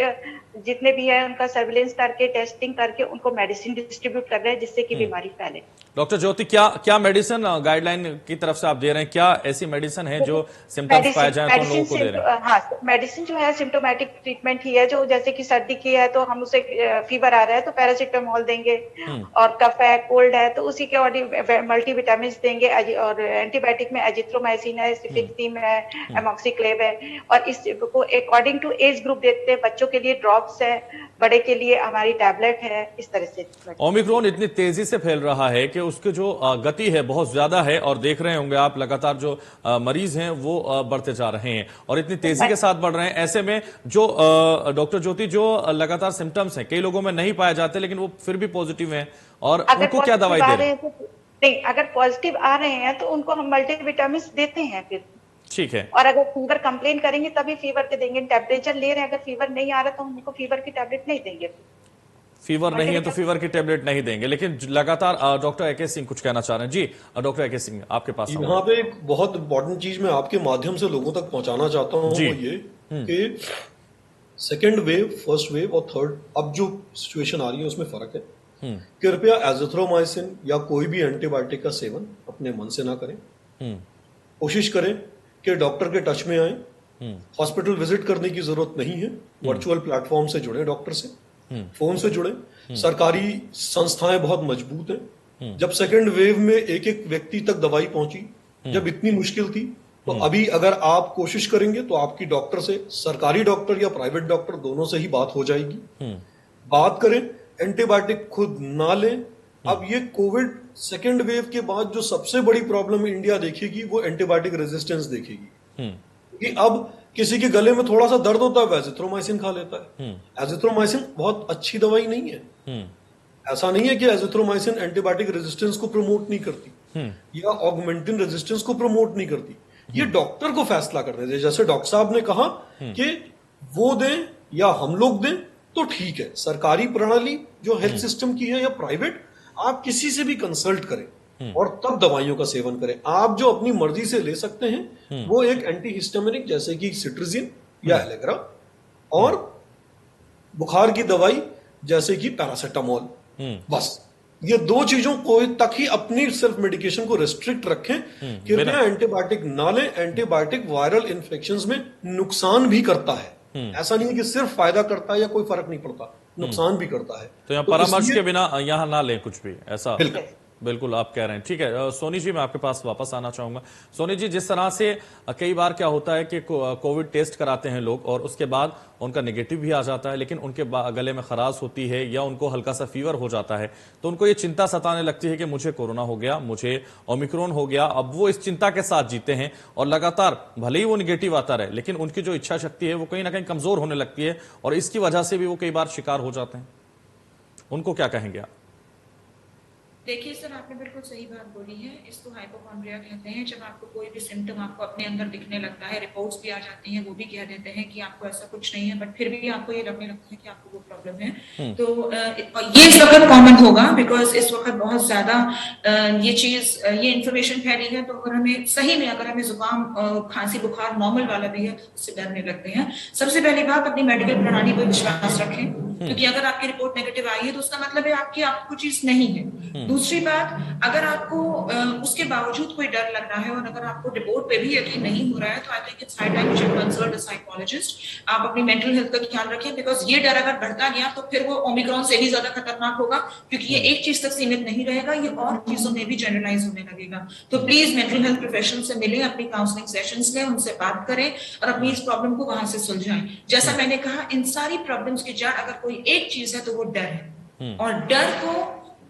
D: जितने भी है उनका सर्विलेंस करके, टेस्टिंग करके उनको मेडिसिन डिस्ट्रीब्यूट कर रहे हैं, जिससे कि बीमारी फैले।
A: डॉक्टर ज्योति, क्या मेडिसिन गाइडलाइन की तरफ से आप दे रहे हैं? क्या ऐसी मेडिसिन है जो सिम्टम्स पाए जाए तो लोगों को दे रहे हैं?
D: हाँ, मेडिसिन जो है सिम्टोमेटिक ट्रीटमेंट ही है, जो जैसे कि सर्दी की है तो हम उसे फीवर आ रहा है तो पैरासिटामोल देंगे, और कफ है, कोल्ड है तो उसी के अकॉर्डिंग मल्टीविटामिन देंगे, और एंटीबायोटिक में एजिथ्रोमाइसिन है, सिफिक्सिम है, एमॉक्सिक्लेव है, और इसको अकॉर्डिंग टू एज ग्रुप देते हैं। बच्चों के लिए ड्रॉप्स है, बड़े के लिए हमारी टैबलेट है, इस तरह से।
A: ओमिक्रॉन इतनी तेजी से फैल रहा है कि उसकी जो गति है बहुत ज्यादा है, और देख रहे होंगे आप लगातार जो मरीज हैं वो बढ़ते जा रहे हैं और इतनी तेजी के साथ बढ़ रहे हैं। ऐसे में जो डॉक्टर ज्योति, जो लगातार सिम्टम्स हैं कई लोगों में नहीं पाए जाते लेकिन वो फिर भी पॉजिटिव हैं, और उनको क्या दवाई दे रहे हैं?
D: नहीं, अगर पॉजिटिव आ रहे हैं तो उनको हम मल्टीविटामिन देते हैं फिर।
A: ठीक है।
D: और अगर फीवर कंप्लेन करेंगे तभी फीवर के देंगे। टेम्परेचर ले रहे हैं, अगर फीवर नहीं आ रहा तो हम उनको फीवर की टैबलेट नहीं देंगे।
A: फीवर नहीं है तो फीवर की टेबलेट नहीं देंगे, लेकिन लगातार डॉक्टर एके सिंह कुछ कहना चाह रहे हैं। जी डॉक्टर एके सिंह, आपके पास
C: यहाँ पे एक बहुत इंपॉर्टेंट चीज मैं आपके माध्यम से लोगों तक पहुंचाना चाहता हूँ, वो ये कि सेकेंड वेव, फर्स्ट वेव और थर्ड अब जो सिचुएशन आ रही है उसमें फर्क है। कृपया एजिथ्रोमाइसिन या कोई भी एंटीबायोटिक का सेवन अपने मन से ना करें। कोशिश करें कि डॉक्टर के टच में आए। हॉस्पिटल विजिट करने की जरूरत नहीं है, वर्चुअल प्लेटफॉर्म से जुड़े, डॉक्टर से फोन से जुड़े। सरकारी संस्थाएं बहुत मजबूत हैं। जब सेकेंड वेव में एक एक व्यक्ति तक दवाई पहुंची, जब इतनी मुश्किल थी, तो अभी अगर आप कोशिश करेंगे तो आपकी डॉक्टर से, सरकारी डॉक्टर या प्राइवेट डॉक्टर, दोनों से ही बात हो जाएगी। बात करें, एंटीबायोटिक खुद ना लें। अब ये कोविड सेकेंड वेव के बाद जो सबसे बड़ी प्रॉब्लम इंडिया देखेगी वो एंटीबायोटिक रेजिस्टेंस देखेगी। कि अब किसी के गले में थोड़ा सा दर्द होता है, एजिथ्रोमाइसिन खा लेता है। एजिथ्रोमाइसिन बहुत अच्छी दवाई नहीं है। ऐसा नहीं है कि एजिथ्रोमाइसिन एंटीबायोटिक रेजिस्टेंस को प्रमोट नहीं करती या ऑगमेंटिन रेजिस्टेंस को प्रमोट नहीं करती। ये डॉक्टर को फैसला करने दे। जैसे डॉक्टर साहब ने कहा कि वो दें या हम लोग दें तो ठीक है। सरकारी प्रणाली जो हेल्थ सिस्टम की है या प्राइवेट, आप किसी से भी कंसल्ट करें और तब दवाइयों का सेवन करें। आप जो अपनी मर्जी से ले सकते हैं वो एक एंटी हिस्टामिनिक जैसे कि सिट्रिजिन या एलेग्रा, और बुखार की दवाई जैसे कि पैरासिटामोल, बस ये दो चीजों को तक ही अपनी सेल्फ मेडिकेशन को रेस्ट्रिक्ट रखें। कृपया एंटीबायोटिक ना लें। एंटीबायोटिक वायरल इन्फेक्शंस में नुकसान भी करता है। ऐसा नहीं है कि सिर्फ फायदा करता है या कोई फर्क नहीं पड़ता, नुकसान भी करता है।
A: तो यहाँ परामर्श के बिना यहाँ ना लें कुछ भी, ऐसा
C: बिल्कुल
A: बिल्कुल आप कह रहे हैं। ठीक है सोनी जी, मैं आपके पास वापस आना चाहूंगा। सोनी जी, जिस तरह से कई बार क्या होता है कि कोविड टेस्ट कराते हैं लोग और उसके बाद उनका नेगेटिव भी आ जाता है, लेकिन उनके गले में खराश होती है या उनको हल्का सा फीवर हो जाता है, तो उनको ये चिंता सताने लगती है कि मुझे कोरोना हो गया, मुझे ओमिक्रॉन हो गया। अब वो इस चिंता के साथ जीते हैं और लगातार भले ही वो निगेटिव आता रहे, लेकिन उनकी जो इच्छा शक्ति है वो कहीं ना कहीं कमजोर होने लगती है और इसकी वजह से भी वो कई बार शिकार हो जाते हैं। उनको क्या कहेंगे आप?
B: देखिए सर, आपने बिल्कुल सही बात बोली है। इसको हाइपोकॉन्ड्रिया कहते हैं। जब आपको कोई भी सिम्टम आपको अपने अंदर दिखने लगता है, रिपोर्ट्स भी आ जाती हैं, वो भी कह देते हैं कि आपको ऐसा कुछ नहीं है, बट फिर भी आपको ये लगने लगता है कि आपको वो प्रॉब्लम है। तो ये इस वक्त कॉमन होगा, बिकॉज इस वक्त बहुत ज्यादा ये इंफॉर्मेशन फैली है। तो अगर हमें सही में, अगर हमें जुकाम, खांसी, बुखार नॉर्मल वाला भी है तो उससे डरने लगते हैं। सबसे पहली बात, अपनी मेडिकल प्रणाली पर विश्वास रखें, क्योंकि अगर आपकी रिपोर्ट नेगेटिव आई है तो उसका मतलब है आपको चीज नहीं है। दूसरी बात, अगर आपको उसके बावजूद कोई डर लग रहा है और अगर आपको रिपोर्ट पे भी यकीन नहीं हो रहा है, तो I think it's high time you should consult a psychologist. आप अपनी मेंटल हेल्थ का ख्याल रखें, बिकॉज ये डर अगर बढ़ता गया तो फिर वो ओमिक्रॉन से भी ज्यादा खतरनाक होगा, क्योंकि ये एक चीज तक सीमित नहीं रहेगा, ये और चीजों में भी जनरलाइज होने लगेगा। तो प्लीज मेंटल हेल्थ प्रोफेशनल से मिलें, अपनी काउंसलिंग सेशंस लें, उनसे बात करें और अपनी इस प्रॉब्लम को वहां से सुलझाएं। जैसा मैंने कहा, इन सारी प्रॉब्लम्स की जड़ अगर कोई एक चीज है तो वो डर है, और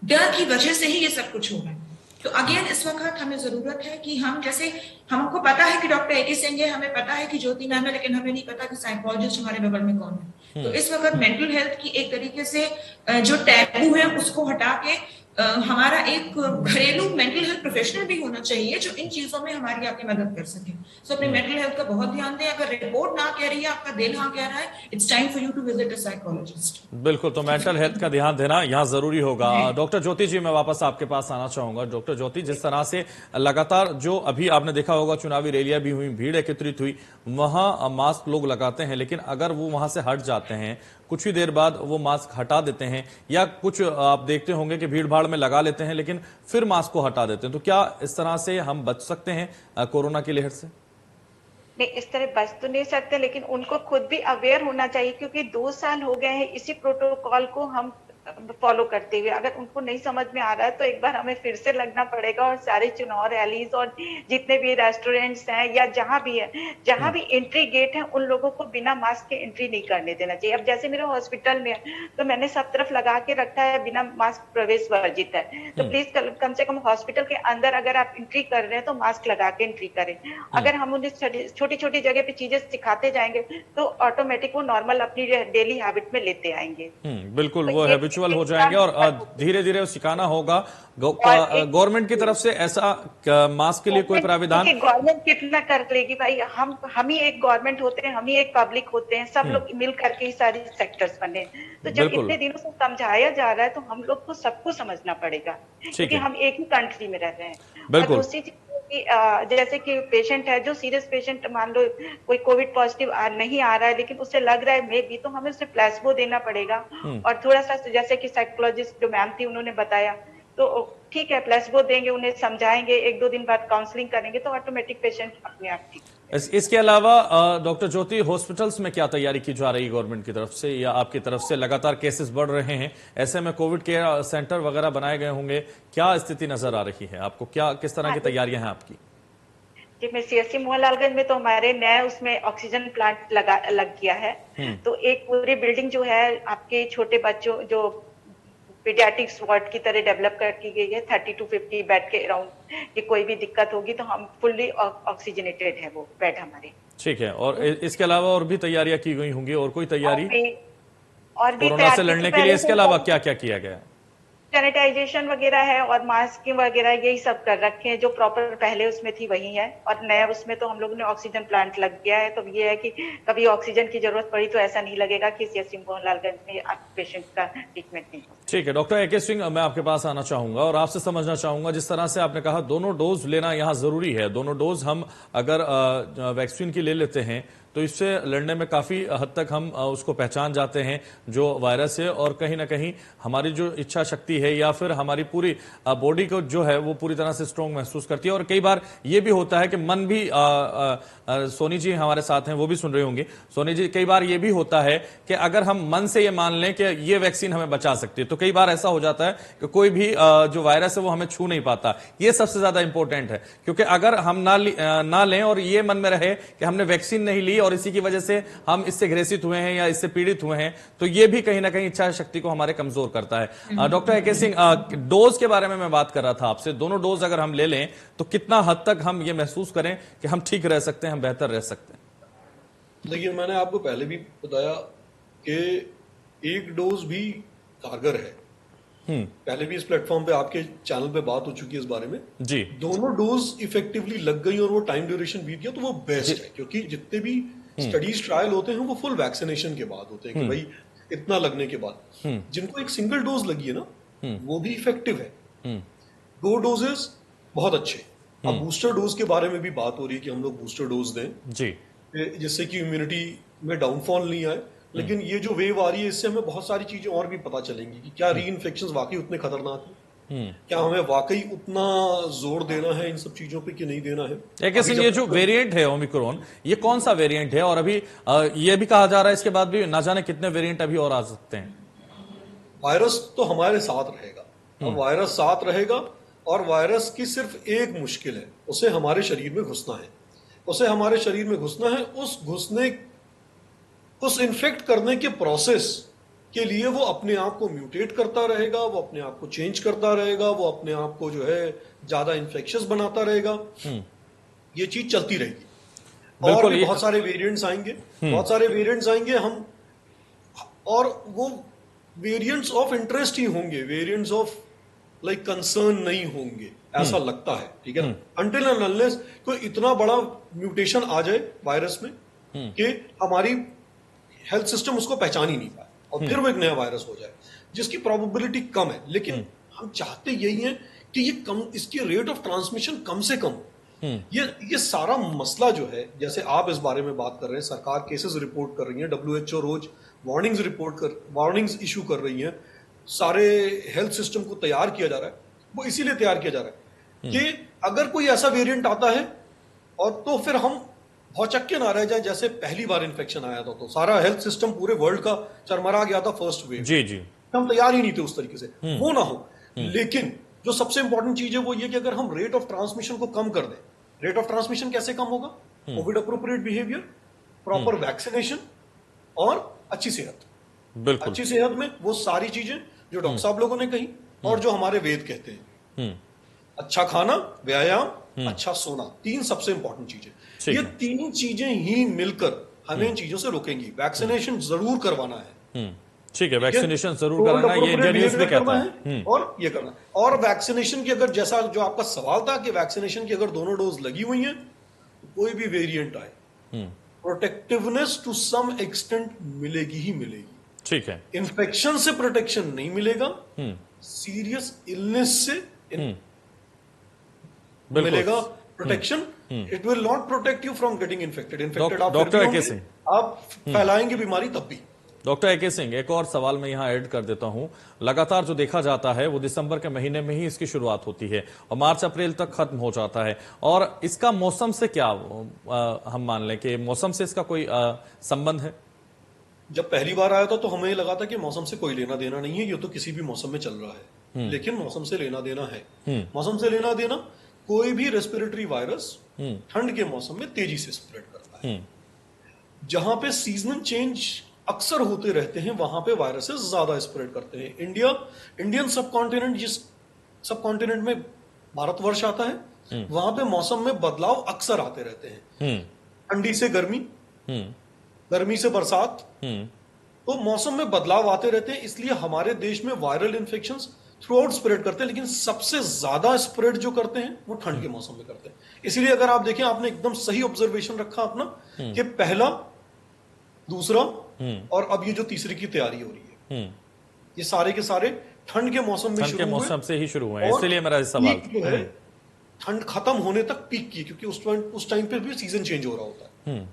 B: डर की वजह से ही ये सब कुछ हो रहा है। तो अगेन इस वक्त हमें जरूरत है कि हमको पता है कि डॉक्टर एके सिंह है, हमें पता है कि ज्योति मैम है, लेकिन हमें नहीं पता कि साइकोलॉजिस्ट हमारे बगल में कौन है। तो इस वक्त मेंटल हेल्थ की एक तरीके से जो टैबू है उसको हटा के हमारा एक घरेलू मेंटल हेल्थ प्रोफेशनल भी होना चाहिए जो इन चीजों में हमारी आपकी मदद कर सके। सो अपने मेंटल हेल्थ का बहुत ध्यान दें। अगर रिपोर्ट ना कह रही है, आपका दिल हाँ कह रहा है, it's time for you to visit a psychologist.
A: बिल्कुल, तो मेंटल हेल्थ का ध्यान देना यहाँ जरूरी होगा। डॉक्टर ज्योति जी, मैं वापस आपके पास आना चाहूंगा। डॉक्टर ज्योति, जिस तरह से लगातार जो अभी आपने देखा होगा चुनावी रैलियां भी हुई, भीड़ एकत्रित हुई, वहां मास्क लोग लगाते हैं, लेकिन अगर वो वहां से हट जाते हैं, कुछ ही देर बाद वो मास्क हटा देते हैं, या कुछ आप देखते होंगे कि भीड़ भाड़ में लगा लेते हैं लेकिन फिर मास्क को हटा देते हैं, तो क्या इस तरह से हम बच सकते हैं कोरोना की लहर से?
D: नहीं, इस तरह बच तो नहीं सकते, लेकिन उनको खुद भी अवेयर होना चाहिए, क्योंकि 2 साल हो गए हैं इसी प्रोटोकॉल को हम फॉलो करते हुए। अगर उनको नहीं समझ में आ रहा है तो एक बार हमें फिर से लगना पड़ेगा और सारे चुनाव रैलीज और जितने भी रेस्टोरेंट्स हैं या जहां भी है, जहां भी एंट्री गेट है, उन लोगों को बिना मास्क के एंट्री नहीं करने देना चाहिए। अब जैसे मेरे हॉस्पिटल में है तो मैंने सब तरफ लगा के रखा है बिना मास्क प्रवेश वर्जित है। तो प्लीज कम से कम हॉस्पिटल के अंदर अगर आप एंट्री कर रहे हैं तो मास्क लगा के एंट्री करें। अगर हम उन्हें छोटी छोटी जगह पे चीजें सिखाते जाएंगे तो ऑटोमेटिक वो नॉर्मल अपनी डेली हैबिट में लेते आएंगे।
A: बिल्कुल, वो हैबिट हैबिचुअल हो जाएंगे और धीरे धीरे सिखाना होगा। गवर्नमेंट की तरफ से ऐसा मास्क के लिए कोई प्राविधान?
D: गवर्नमेंट कितना कर लेगी भाई, हम ही एक गवर्नमेंट होते हैं, हम ही एक पब्लिक होते हैं, सब लोग मिल करके ही सारे सेक्टर्स बने। तो जब इतने दिनों से समझाया जा रहा है तो हम लोग को सबको समझना पड़ेगा, क्योंकि हम एक ही कंट्री में रह रहे हैं।
A: बिल्कुल।
D: और दूसरी चीज जैसे कि पेशेंट है, जो सीरियस पेशेंट, मान लो कोई कोविड पॉजिटिव नहीं आ रहा है लेकिन उसे लग रहा है मे बी, तो हमें उसे प्लेसबो देना पड़ेगा। और थोड़ा सा जैसे कि साइकोलॉजिस्ट जो मैम थी उन्होंने बताया, तो ठीक है प्लेसबो देंगे, उन्हें समझाएंगे, 1-2 दिन बाद काउंसलिंग करेंगे तो ऑटोमेटिक पेशेंट अपने आप ठीक।
A: इसके अलावा डॉक्टर ज्योति, हॉस्पिटल्स में क्या तैयारी की जा रही है गवर्नमेंट की तरफ से या आपकी तरफ से? लगातार केसेस बढ़ रहे हैं, ऐसे में कोविड केयर सेंटर वगैरह बनाए गए होंगे, क्या स्थिति नजर आ रही है आपको? क्या किस तरह की तैयारियां हैं आपकी?
D: जी, मैं सीएससी मोहनलालगंज में तो हमारे नए उसमें ऑक्सीजन प्लांट लग गया है। तो एक पूरी बिल्डिंग जो है आपके छोटे बच्चों जो पीडियाट्रिक्स वार्ड की तरह डेवलप कर की गई है, 30 to 50 बेड के अराउंड, कि कोई भी दिक्कत होगी तो हम फुल्ली ऑक्सीजनेटेड है वो बेड हमारे।
A: ठीक है, और इसके अलावा और भी तैयारियां की गई होंगी, और कोई तैयारी
D: और भी
A: कोरोना से लड़ने के लिए? इसके अलावा क्या क्या किया गया है?
D: सैनिटाइजेशन वगैरह है और मास्क वगैरह यही सब कर रखे हैं, जो प्रॉपर पहले उसमें थी वही है। और नया उसमें तो हम लोगों ने ऑक्सीजन प्लांट लग गया है, तो ये है कि कभी ऑक्सीजन की जरूरत पड़ी तो ऐसा नहीं लगेगा कि सीएससी मोहनलालगंज में पेशेंट का ट्रीटमेंट नहीं हो।
A: ठीक है डॉक्टर ए.के. सिंह, मैं आपके पास आना चाहूंगा और आपसे समझना चाहूंगा, जिस तरह से आपने कहा दोनों डोज लेना यहाँ जरूरी है। दोनों डोज हम अगर वैक्सीन की ले लेते हैं तो इससे लड़ने में काफी हद तक हम उसको पहचान जाते हैं जो वायरस है, और कहीं ना कहीं हमारी जो इच्छा शक्ति है या फिर हमारी पूरी बॉडी को जो है वो पूरी तरह से स्ट्रांग महसूस करती है। और कई बार ये भी होता है कि मन भी सोनी जी हमारे साथ हैं, वो भी सुन रही होंगी। सोनी जी, कई बार ये भी होता है कि अगर हम मन से ये मान लें कि ये वैक्सीन हमें बचा सकती है, तो कई बार ऐसा हो जाता है कि कोई भी जो वायरस है वो हमें छू नहीं पाता। ये सबसे ज्यादा इंपॉर्टेंट है, क्योंकि अगर हम ना लें और ये मन में रहे कि हमने वैक्सीन नहीं ली और इसी की वजह से हम इससे ग्रसित हुए हैं या इससे पीड़ित हुए हैं, तो ये भी कहीं ना कहीं इच्छा शक्ति को हमारे कमजोर करता है। Doctor A K. सिंह, डोज के बारे में मैं बात कर रहा था आपसे। दोनों डोज अगर हम ले लें तो कितना हद तक हम ये महसूस करें कि हम ठीक रह सकते हैं, हम बेहतर रह सकते हैं?
C: देखिए, मैंने आपको पहले भी बताया कि एक डोज भी कारगर है। पहले भी इस प्लेटफॉर्म पे आपके चैनल पे बात हो चुकी है इस बारे में
A: जी।
C: दोनों डोज इफेक्टिवली लग गई और वो टाइम ड्यूरेशन बीत गया तो वो बेस्ट है, क्योंकि जितने भी स्टडीज ट्रायल होते हैं वो फुल वैक्सीनेशन के बाद होते हैं कि भाई इतना लगने के बाद। जिनको एक सिंगल डोज लगी है ना वो भी इफेक्टिव है। 2 डोजेस बहुत अच्छे। अब बूस्टर डोज के बारे में भी बात हो रही है कि हम लोग बूस्टर डोज दें
A: जी,
C: जिससे कि इम्यूनिटी में डाउनफॉल नहीं आए। लेकिन ये जो वेव आ रही है इससे हमें बहुत सारी चीजें और भी पता चलेंगी कि क्या री इन्फेक्शन वाकई उतने खतरनाक हैं, क्या हमें वाकई उतना जोर देना है इन सब चीजों पे कि नहीं देना है।
A: ए.के. सिंह, ये जो वेरिएंट है ओमिक्रॉन, ये कौन सा वेरिएंट है? और अभी ये भी कहा जा रहा है इसके बाद भी ना जाने कितने वेरिएंट अभी और आ सकते हैं।
C: वायरस तो हमारे साथ रहेगा, अब वायरस साथ रहेगा और वायरस की सिर्फ एक मुश्किल है, उसे हमारे शरीर में घुसना है। उसे हमारे शरीर में घुसना है, उस इन्फेक्ट करने के प्रोसेस के लिए वो अपने आप को म्यूटेट करता रहेगा, वो अपने आप को चेंज करता रहेगा, वो अपने आप को जो है ज्यादा इन्फेक्शियस बनाता रहेगा। ये चीज चलती रहेगी और भी बहुत सारे वेरिएंट्स आएंगे, बहुत सारे वेरिएंट्स आएंगे हम, और वो वेरिएंट्स ऑफ इंटरेस्ट ही होंगे, वेरिएंट्स ऑफ लाइक कंसर्न नहीं होंगे, ऐसा लगता है। ठीक है ना, अनटिल एंड अनलेस कोई इतना बड़ा म्यूटेशन आ जाए वायरस में कि हमारी हेल्थ सिस्टम उसको पहचान ही नहीं पाए और फिर वो एक नया वायरस हो जाए, जिसकी प्रोबेबिलिटी कम है। लेकिन हम चाहते यही है कि ये कम, इसकी रेट ऑफ ट्रांसमिशन कम से कम। ये सारा मसला जो है, जैसे आप इस बारे में बात कर रहे हैं, सरकार केसेस रिपोर्ट कर रही है, WHO रोज वार्निंग्स इशू कर रही है, सारे हेल्थ सिस्टम को तैयार किया जा रहा है। वो इसीलिए तैयार किया जा रहा है कि अगर कोई ऐसा वेरिएंट आता है और तो फिर हम भौचक्के ना रह जाए, जैसे पहली बार इन्फेक्शन आया था तो सारा हेल्थ सिस्टम पूरे वर्ल्ड का चरमरा गया था फर्स्ट वेव।
A: जी जी,
C: हम तैयार ही नहीं थे उस तरीके से, वो ना हो। लेकिन जो सबसे इंपॉर्टेंट चीज है वो ये कि अगर हम रेट ऑफ ट्रांसमिशन को कम कर दें। रेट ऑफ ट्रांसमिशन कैसे कम होगा? Covid appropriate behaviour, proper vaccination और अच्छी सेहत।
A: बिल्कुल,
C: अच्छी सेहत में वो सारी चीजें जो डॉक्टर साहब लोगों ने कही और जो हमारे वेद कहते हैं, अच्छा खाना, व्यायाम, अच्छा सोना, 3 सबसे इंपॉर्टेंट चीजें। ये 3 चीजें ही मिलकर हमें इन चीजों से रोकेंगी। वैक्सीनेशन जरूर करवाना है,
A: ठीक है, वैक्सीनेशन जरूर कराना, ये इंडिया न्यूज में कहता है।
C: और ये करना, और वैक्सीनेशन की अगर, जैसा जो आपका सवाल था कि वैक्सीनेशन की अगर दोनों डोज लगी हुई हैं, कोई भी वेरिएंट आए, प्रोटेक्टिवनेस टू सम एक्सटेंट मिलेगी ही मिलेगी।
A: ठीक है,
C: इन्फेक्शन से प्रोटेक्शन नहीं मिलेगा, सीरियस इलनेस से मिलेगा protection. It will not protect you from getting infected. Infected आप
A: डॉक्टर ए.के. सिंह,
C: आप फैलाएंगे बीमारी तब भी।
A: Doctor A K. सिंह, एक और सवाल मैं यहाँ ऐड कर देता हूं। लगातार जो देखा जाता है वो दिसंबर के महीने में ही इसकी शुरुआत होती है और मार्च अप्रैल तक खत्म हो जाता है, और इसका मौसम से क्या हम मान लें कि मौसम से इसका कोई संबंध है?
C: जब पहली बार आया था तो हमें लगा था कि मौसम से कोई लेना देना नहीं है, ये तो किसी भी मौसम में चल रहा है, लेकिन मौसम से लेना देना है। मौसम से लेना देना, कोई भी रेस्पिरेटरी वायरस ठंड के मौसम में तेजी से स्प्रेड करता है। जहां पे सीजनल चेंज अक्सर होते रहते हैं वहां पे वायरसेस ज्यादा स्प्रेड करते हैं। इंडियन सब कॉन्टिनेंट, जिस सब कॉन्टिनेंट में भारतवर्ष आता है, वहां पे मौसम में बदलाव अक्सर आते रहते हैं। ठंडी से गर्मी, गर्मी से बरसात, तो मौसम में बदलाव आते रहते हैं। इसलिए हमारे देश में viral infections through out spread करते हैं, लेकिन सबसे ज्यादा स्प्रेड जो करते हैं वो ठंड के मौसम में करते हैं। इसलिए अगर आप देखें, आपने एकदम सही ऑब्जर्वेशन रखा अपना कि पहला, दूसरा और अब ये जो तीसरी की तैयारी हो रही है, ये सारे के सारे ठंड के मौसम में शुरू हुए,
A: मौसम से ही शुरू हुए, इसलिए मेरा सवाल
C: जो है ठंड खत्म होने तक पीक की, क्योंकि उस टाइम पे भी सीजन चेंज हो रहा होता है।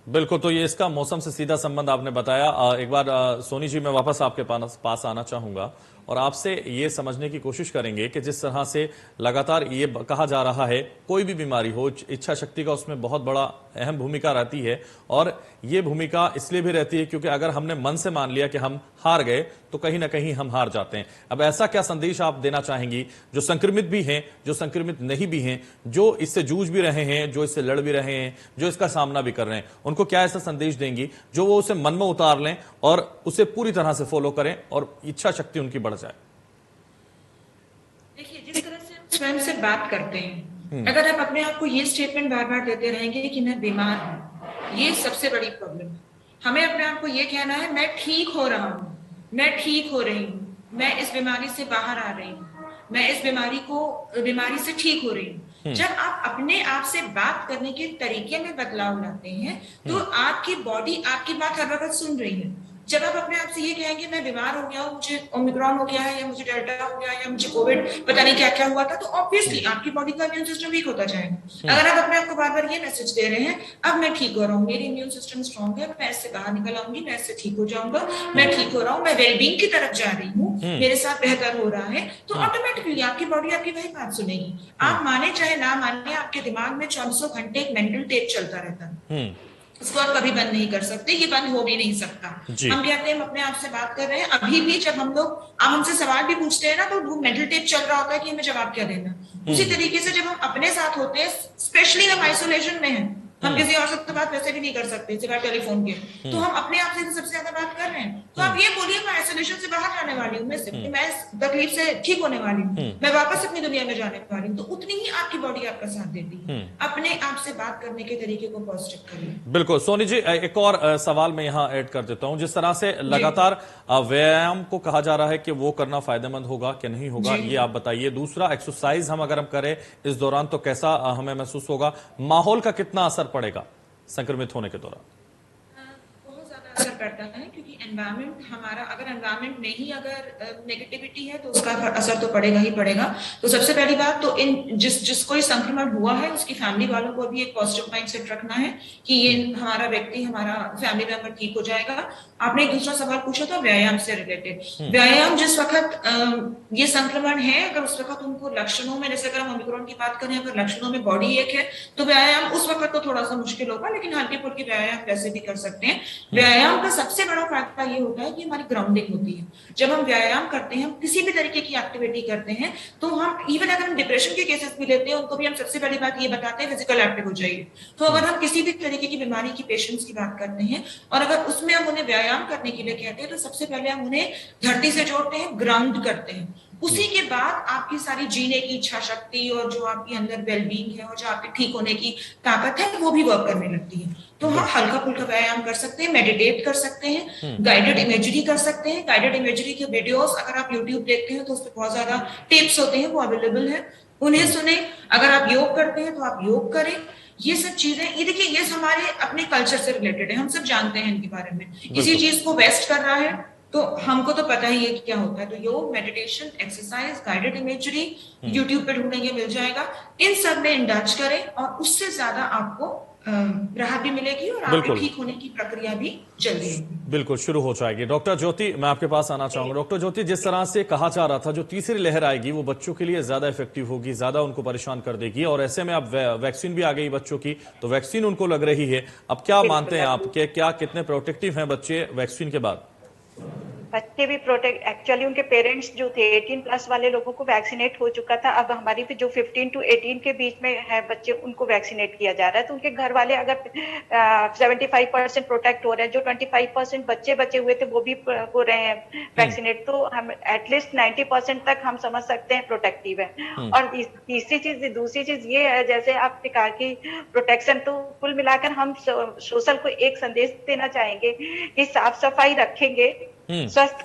A: बिल्कुल, तो ये इसका मौसम से सीधा संबंध आपने बताया। एक बार सोनी जी, मैं वापस आपके पास आना चाहूंगा और आपसे ये समझने की कोशिश करेंगे कि जिस तरह से लगातार ये कहा जा रहा है, कोई भी बीमारी हो, इच्छा शक्ति का उसमें बहुत बड़ा अहम भूमिका रहती है, और ये भूमिका इसलिए भी रहती है क्योंकि अगर हमने मन से मान लिया कि हम हार गए तो कहीं ना कहीं हम हार जाते हैं। अब ऐसा क्या संदेश आप देना चाहेंगी जो संक्रमित भी हैं, जो संक्रमित नहीं भी हैं, जो इससे जूझ भी रहे हैं, जो इससे लड़ भी रहे हैं, जो इसका सामना भी कर रहे हैं, उनको क्या ऐसा संदेश देंगी जो वो उसे मन में उतार लें और उसे पूरी तरह से फॉलो करें और इच्छा शक्ति उनकी बढ़ जाए?
B: देखिए, जिस तरह से हम स्वयं से बात करते हैं, अगर आप अपने आप को ये स्टेटमेंट बार बार देते रहेंगे कि मैं बीमार हूं, ये सबसे बड़ी प्रॉब्लम है। हमें अपने आप को ये कहना है, मैं ठीक हो रहा हूं, मैं ठीक हो रही हूँ, मैं इस बीमारी से बाहर आ रही हूँ, मैं इस बीमारी से ठीक हो रही हूँ। जब आप अपने आप से बात करने के तरीके में बदलाव लाते हैं तो आपकी बॉडी आपकी बात हर वक्त सुन रही है। जब आप अपने आप से ये कहेंगे मैं बीमार हो गया हूँ, मुझे ओमिक्रॉन हो गया है, या मुझे डेल्टा हो गया है, या मुझे कोविड पता नहीं क्या क्या हुआ था, तो ऑब्वियसली आपकी बॉडी का इम्यून सिस्टम वीक होता जाएगा। अगर आप अपने आप को बार बार ये मैसेज दे रहे हैं, अब मैं ठीक हो रहा हूँ, मेरी इम्यून सिस्टम स्ट्रॉन्ग है, मैं इससे बाहर निकल आऊंगी, मैं इससे ठीक हो जाऊंगा, मैं ठीक हो रहा हूँ, मैं वेलबींग की तरफ जा रही हूँ, मेरे साथ बेहतर हो रहा है, तो ऑटोमेटिकली आपकी बॉडी आपकी वही बात सुनेगी। आप माने चाहे ना माने, आपके दिमाग में 24 घंटे एक मेंटल टेप चलता रहता है, इसको आप कभी बंद नहीं कर सकते, ये बंद हो भी नहीं सकता। हम कहते हैं हम अपने आप से बात कर रहे हैं, अभी भी जब आप हमसे सवाल भी पूछते हैं ना, तो वो मेंटल टेप चल रहा होता है कि हमें जवाब क्या देना। उसी तरीके से जब हम अपने साथ होते हैं, स्पेशली हम आइसोलेशन में हैं, हम किसी और से तो बात वैसे भी नहीं कर सकते सिवाय टेलीफोन के, तो हम अपने आप से सबसे ज्यादा बात कर रहे हैं। तो आप ये बोलिए, मैं आइसोलेशन से बाहर जाने वाली हूँ, मैं इस तकलीफ से ठीक होने वाली हूँ, मैं वापस अपनी दुनिया में जाने वाली हूँ, तो उतनी ही आपकी बॉडी आपका साथ देती है। अपने आप से बात करने के तरीके को पॉजिटिव करिए।
A: बिल्कुल सोनी जी, एक और सवाल मैं यहाँ ऐड कर देता हूँ। जिस तरह से लगातार व्यायाम को कहा जा रहा है कि वो करना फायदेमंद होगा कि नहीं होगा, ये आप बताइए। दूसरा, एक्सरसाइज हम अगर करें इस दौरान तो कैसा हमें महसूस होगा? माहौल का कितना असर पड़ेगा संक्रमित होने के दौरान?
B: बहुत ज्यादा असर पड़ता है, क्योंकि एनवायरनमेंट हमारा, अगर एनवायरनमेंट में ही अगर नेगेटिविटी है तो उसका असर तो पड़ेगा ही पड़ेगा। तो सबसे पहली बात तो जिसको ये संक्रमण हुआ है उसकी फैमिली वालों को भी एक पॉजिटिव माइंडसेट रखना है कि ये हमारा व्यक्ति, हमारा फैमिली मेंबर ठीक हो जाएगा। आपने एक दूसरा सवाल पूछा था व्यायाम से रिलेटेड। व्यायाम जिस वक्त ये संक्रमण है, अगर उस वक्त उनको लक्षणों में, जैसे अगर हम ओमिक्रॉन की बात करें, अगर लक्षणों में बॉडी एक है तो व्यायाम उस वक्त तो थोड़ा सा मुश्किल होगा, लेकिन हल्के फुल्के व्यायाम वैसे भी कर सकते हैं। व्यायाम का सबसे बड़ा फायदा ये होता है कि हमारी ग्राउंडिंग होती है। जब हम व्यायाम करते हैं, हम किसी भी तरीके की एक्टिविटी करते हैं, तो हम इवन अगर हम डिप्रेशन के केसेस भी लेते हैं, उनको भी हम सबसे पहली बात ये बताते हैं फिजिकल एक्टिव हो जाइए। तो अगर हम किसी भी तरीके की बीमारी की पेशेंट्स की बात करते हैं और अगर उसमें हम उन्हें व्यायाम करने के लिए कहते हैं, तो सबसे पहले हम उन्हें धरती से जोड़ते हैं, ग्राउंड करते हैं। उसी के बाद आपकी सारी जीने की इच्छा शक्ति और जो आपकी अंदर वेलबींग है और जो आपके ठीक होने की ताकत है वो भी वर्क करने लगती है। तो हाँ, हल्का फुल्का व्यायाम कर सकते हैं, मेडिटेट कर सकते हैं, गाइडेड इमेजरी कर सकते हैं। गाइडेड इमेजरी के वीडियोस अगर आप यूट्यूब देखते हैं तो उस पर बहुत ज्यादा टिप्स होते हैं, वो अवेलेबल है, उन्हें सुने। अगर आप योग करते हैं तो आप योग करें। ये सब चीजें, ये देखिए, ये हमारे अपने कल्चर से रिलेटेड है, हम सब जानते हैं इनके बारे में। इसी चीज को वेस्ट कर रहा है तो हमको तो पता ही है कि क्या होता है। तो योग, meditation, exercise, guided imagery YouTube पे ढूंढेंगे मिल जाएगा। इन सब में इंडल्ज करें और उससे ज्यादा आपको राहत भी मिलेगी और आपके ठीक होने की प्रक्रिया भी जल्दी
A: बिल्कुल शुरू हो जाएगी। डॉक्टर ज्योति, मैं आपके पास आना चाहूंगा। डॉक्टर ज्योति, जिस तरह से कहा जा रहा था जो तीसरी लहर आएगी वो बच्चों के लिए ज्यादा इफेक्टिव होगी, ज्यादा उनको परेशान कर देगी, और ऐसे में अब वैक्सीन भी आ गई बच्चों की, तो वैक्सीन उनको लग रही है। अब क्या मानते हैं आप कि क्या कितने प्रोटेक्टिव हैं बच्चे वैक्सीन के बाद?
D: बच्चे भी प्रोटेक्ट, एक्चुअली उनके पेरेंट्स जो थे 18+ वाले लोगों को वैक्सीनेट हो चुका था। अब हमारी भी जो 15 to 18 के बीच में है बच्चे, उनको वैक्सीनेट किया जा रहा है। तो उनके घर वाले अगर 75% प्रोटेक्ट हो रहे हैं, जो 25% बच्चे बचे हुए थे वो भी हो रहे हैं वैक्सीनेट, तो हम एटलीस्ट 90% तक हम समझ सकते हैं प्रोटेक्टिव है। और दूसरी चीज ये है, जैसे आपने कहा कि प्रोटेक्शन, तो कुल मिलाकर हम सोशल को एक संदेश देना चाहेंगे कि साफ सफाई रखेंगे, स्वस्थ